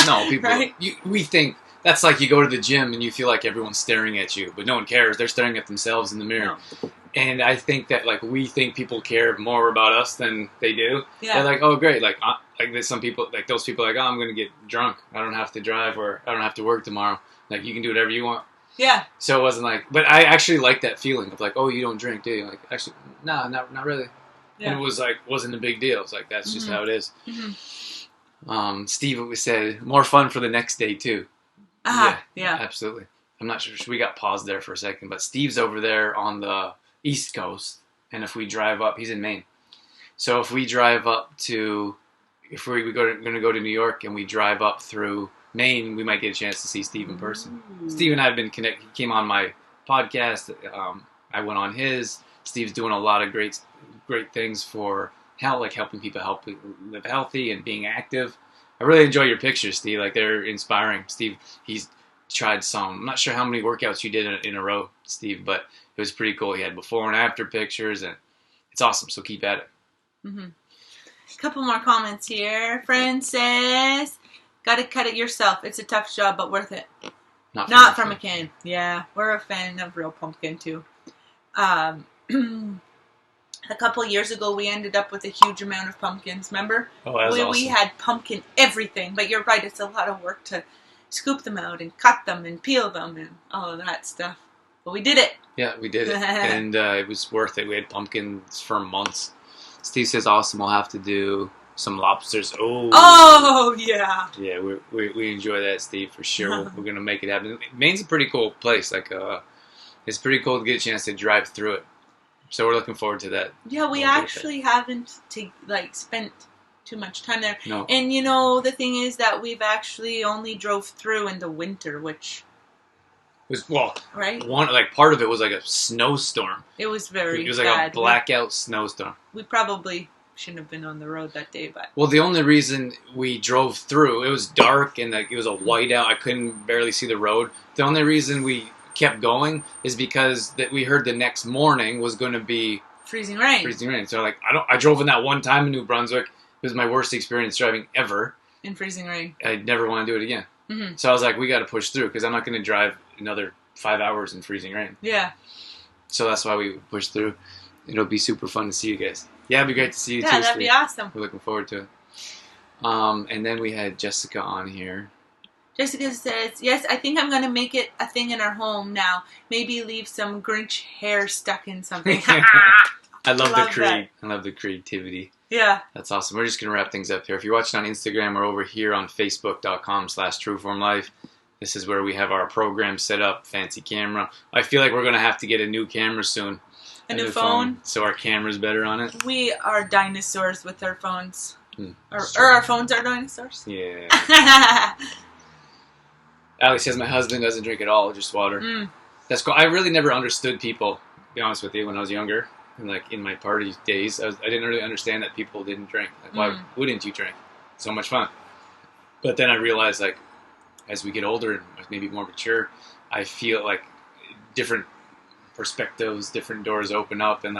No, people. Right? We think that's like you go to the gym and you feel like everyone's staring at you, but no one cares. They're staring at themselves in the mirror. No. And I think that like we think people care more about us than they do. Yeah. They're like, oh great, like there's some people, like those people, like, oh, I'm gonna get drunk. I don't have to drive, or I don't have to work tomorrow. Like you can do whatever you want. Yeah. So it wasn't like, but I actually like that feeling of like, oh, you don't drink, do you? Like actually, no, not really. Yeah. And it was like wasn't a big deal. It's like that's just how it is. Mm-hmm. Steve said more fun for the next day too. Yeah, absolutely. I'm not sure. We got paused there for a second, but Steve's over there on the East Coast, and if we drive up, he's in Maine. So if we drive up to, going to go to New York, and we drive up through Maine, we might get a chance to see Steve in person. Ooh. Steve and I have been connected. He came on my podcast. I went on his. Steve's doing a lot of great things for health, like helping people live healthy and being active. I really enjoy your pictures, Steve. Like they're inspiring. Steve, he's tried some. I'm not sure how many workouts you did in a row, Steve, but it was pretty cool. He had before and after pictures, and it's awesome. So keep at it. Mm-hmm. A couple more comments here. Fran says, "Gotta cut it yourself. It's a tough job, but worth it." Not from a can. Yeah, we're a fan of real pumpkin too. Um, a couple years ago, we ended up with a huge amount of pumpkins. Remember? Oh, that was we awesome. had pumpkin everything. But you're right; it's a lot of work to scoop them out and cut them and peel them and all of that stuff. But we did it. Yeah, we did it, and it was worth it. We had pumpkins for months. Steve says, "Awesome, we'll have to do some lobsters." Oh yeah. Yeah, we enjoy that, Steve, for sure. We're gonna make it happen. Maine's a pretty cool place. Like, it's pretty cool to get a chance to drive through it. So we're looking forward to that. Yeah, we actually haven't spent too much time there. No. And the thing is that we've actually only drove through in the winter, which right. Right? Part of it was like a snowstorm. It was very It was like bad. a blackout snowstorm. We probably shouldn't have been on the road that day, but Well, the only reason we drove through, it was dark and it was a whiteout. I couldn't barely see the road. The only reason we kept going is because that we heard the next morning was going to be freezing rain. freezing rain. So I drove in that one time in New Brunswick. It was my worst experience driving ever. In freezing rain. I'd never want to do it again. Mm-hmm. So I was like, we got to push through because I'm not going to drive another 5 hours in freezing rain. Yeah. So that's why we pushed through. It'll be super fun to see you guys. Yeah, it'd be great to see you too. Yeah, that'd Steve. be awesome. We're looking forward to it. And then we had Jessica on here. Jessica says, yes, I think I'm going to make it a thing in our home now. Maybe leave some Grinch hair stuck in something. I love the that. I love the creativity. Yeah. That's awesome. We're just going to wrap things up here. If you're watching on Instagram or over here on Facebook.com/TrueFormLife, this is where we have our program set up, fancy camera. I feel like we're going to have to get a new camera soon. A new phone. So our camera's better on it. We are dinosaurs with our phones. Or Sure. our phones are dinosaurs. Yeah. Alex says my husband doesn't drink at all, just water. That's cool. I really never understood people, to be honest with you, when I was younger. And in my party days, I didn't really understand that people didn't drink. Why wouldn't you drink? So much fun. But then I realized, as we get older and maybe more mature, I feel like different perspectives, different doors open up, and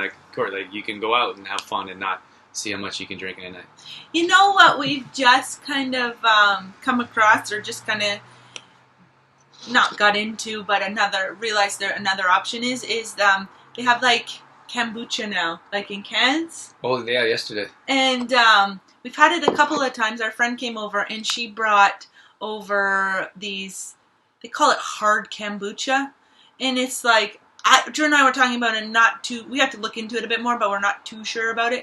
you can go out and have fun and not see how much you can drink in a night. You know what we've just kind of come across, or just kind of not got into, but realized another option is they have kombucha now, in cans. Oh yeah, yesterday. And we've had it a couple of times. Our friend came over and she brought over these, they call it hard kombucha. And it's Drew and I were talking about it, we have to look into it a bit more, but we're not too sure about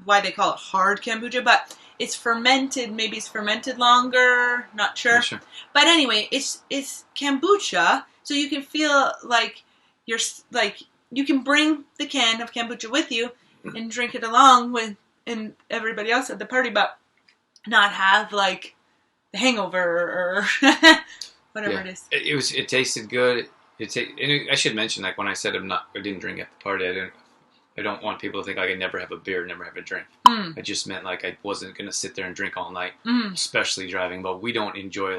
why they call it hard kombucha. But it's fermented, maybe it's fermented longer, not sure. Sure. But anyway, it's kombucha, so you can feel you're you can bring the can of kombucha with you and drink it along with and everybody else at the party, but not have the hangover or whatever it is. It tasted good. And I should mention, when I said I didn't drink at the party, I don't want people to think I never have a beer, never have a drink. I just meant I wasn't gonna sit there and drink all night, especially driving. But we don't enjoy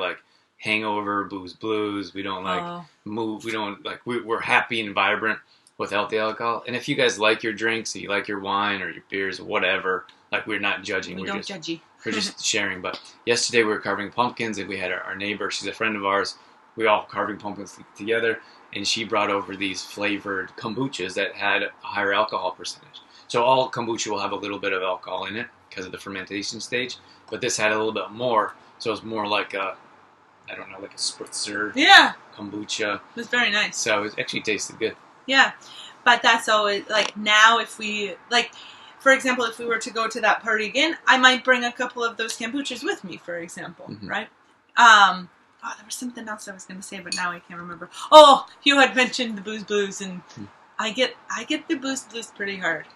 hangover, booze, blues. We don't move. We don't we're happy and vibrant with healthy alcohol. And if you guys like your drinks, you like your wine or your beers or whatever, we're not judging. We're don't judgy. We're just sharing. But yesterday we were carving pumpkins, and we had our neighbor. She's a friend of ours. We all carving pumpkins together, and she brought over these flavored kombuchas that had a higher alcohol percentage. So all kombucha will have a little bit of alcohol in it because of the fermentation stage, but this had a little bit more. So it's more like a spritzer. Yeah. Kombucha. It was very nice. So it actually tasted good. Yeah. But that's always, now if we, for example, if we were to go to that party again, I might bring a couple of those kombuchas with me, for example, right? There was something else I was going to say, but now I can't remember. Oh, you had mentioned the booze blues, and I get the booze blues pretty hard.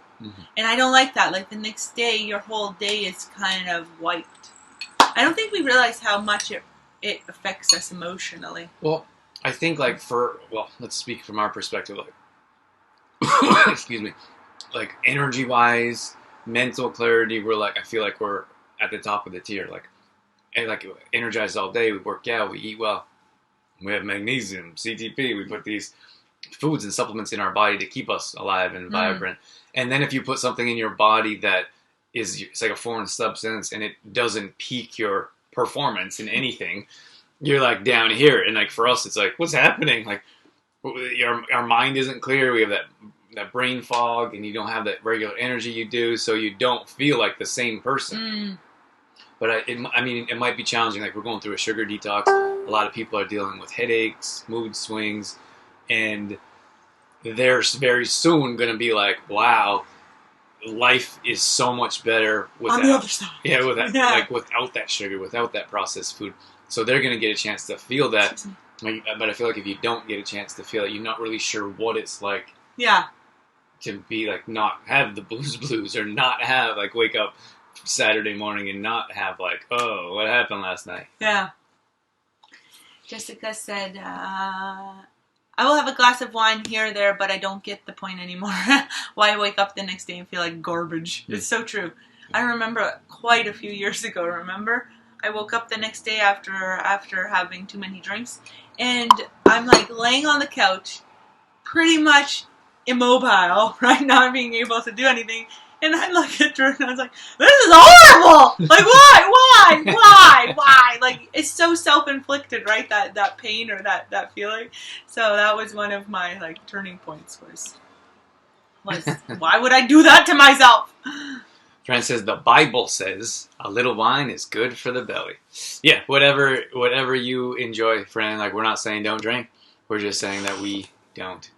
And I don't like that. The next day, your whole day is kind of wiped. I don't think we realize how much it affects us emotionally. Well, I think let's speak from our perspective, excuse me, energy-wise, mental clarity, I feel like we're at the top of the tier, energized all day, we work out, we eat well, we have magnesium, CTP, we put these foods and supplements in our body to keep us alive and vibrant. And then if you put something in your body that it's like a foreign substance and it doesn't pique your performance in anything, you're down here. And for us, it's what's happening? our mind isn't clear. We have that brain fog, and you don't have that regular energy you do, so you don't feel like the same person. But it might be challenging. Like, we're going through a sugar detox. A lot of people are dealing with headaches, mood swings, and they're very soon going to be like, wow, life is so much better without, on the other side. Like without that sugar, without that processed food. So they're going to get a chance to feel that. But I feel like if you don't get a chance to feel it, you're not really sure what it's like. Yeah. To be like, not have the blues, or not have, like, wake up Saturday morning and not have, like, oh, what happened last night? Yeah. Jessica said, I will have a glass of wine here or there, but I don't get the point anymore. Why wake up the next day and feel like garbage? It's so true. I remember quite a few years ago, I woke up the next day after having too many drinks, and I'm like laying on the couch, pretty much immobile, right? Not being able to do anything. And I look at Drew and I was like, this is horrible! Like, why? Like, it's so self-inflicted, right? That pain or that feeling. So that was one of my, like, turning points was why would I do that to myself? Fran says, the Bible says a little wine is good for the belly. Yeah, whatever you enjoy, Fran. Like, we're not saying don't drink. We're just saying that we don't.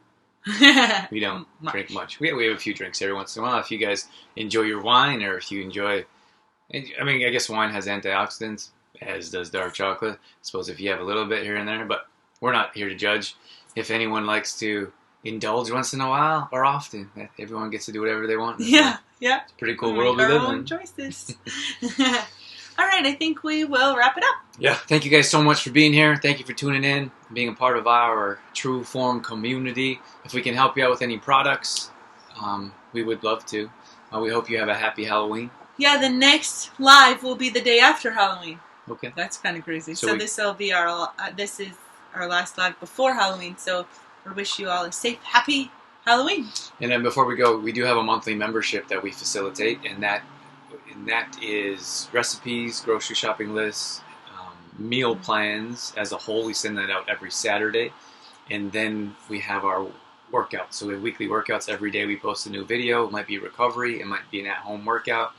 We don't drink much. We have a few drinks every once in a while. If you guys enjoy your wine, or if you enjoy, I guess wine has antioxidants, as does dark chocolate. I suppose if you have a little bit here and there, but we're not here to judge. If anyone likes to indulge once in a while or often, everyone gets to do whatever they want. Yeah. It's a pretty cool world we live in. Our own choices. All right, I think we will wrap it up. Yeah, thank you guys so much for being here. Thank you for tuning in, being a part of our True Form community. If we can help you out with any products, we would love to. We hope you have a happy Halloween. Yeah, the next live will be the day after Halloween. Okay. That's kind of crazy. So this will be this is our last live before Halloween. So we wish you all a safe, happy Halloween. And then before we go, we do have a monthly membership that we facilitate, and that is recipes, grocery shopping lists, meal plans as a whole. We send that out every Saturday. And then we have our workouts. So we have weekly workouts every day. We post a new video. It might be recovery. It might be an at-home workout.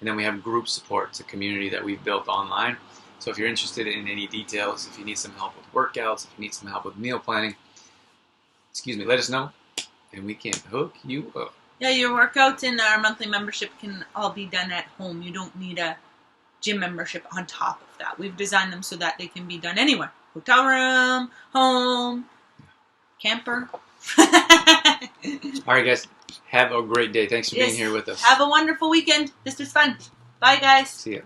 And then we have group support. It's a community that we've built online. So if you're interested in any details, if you need some help with workouts, if you need some help with meal planning, let us know, and we can hook you up. Yeah, your workouts in our monthly membership can all be done at home. You don't need a gym membership on top of that. We've designed them so that they can be done anywhere. Hotel room, home, camper. All right, guys. Have a great day. Thanks for being here with us. Have a wonderful weekend. This was fun. Bye, guys. See ya.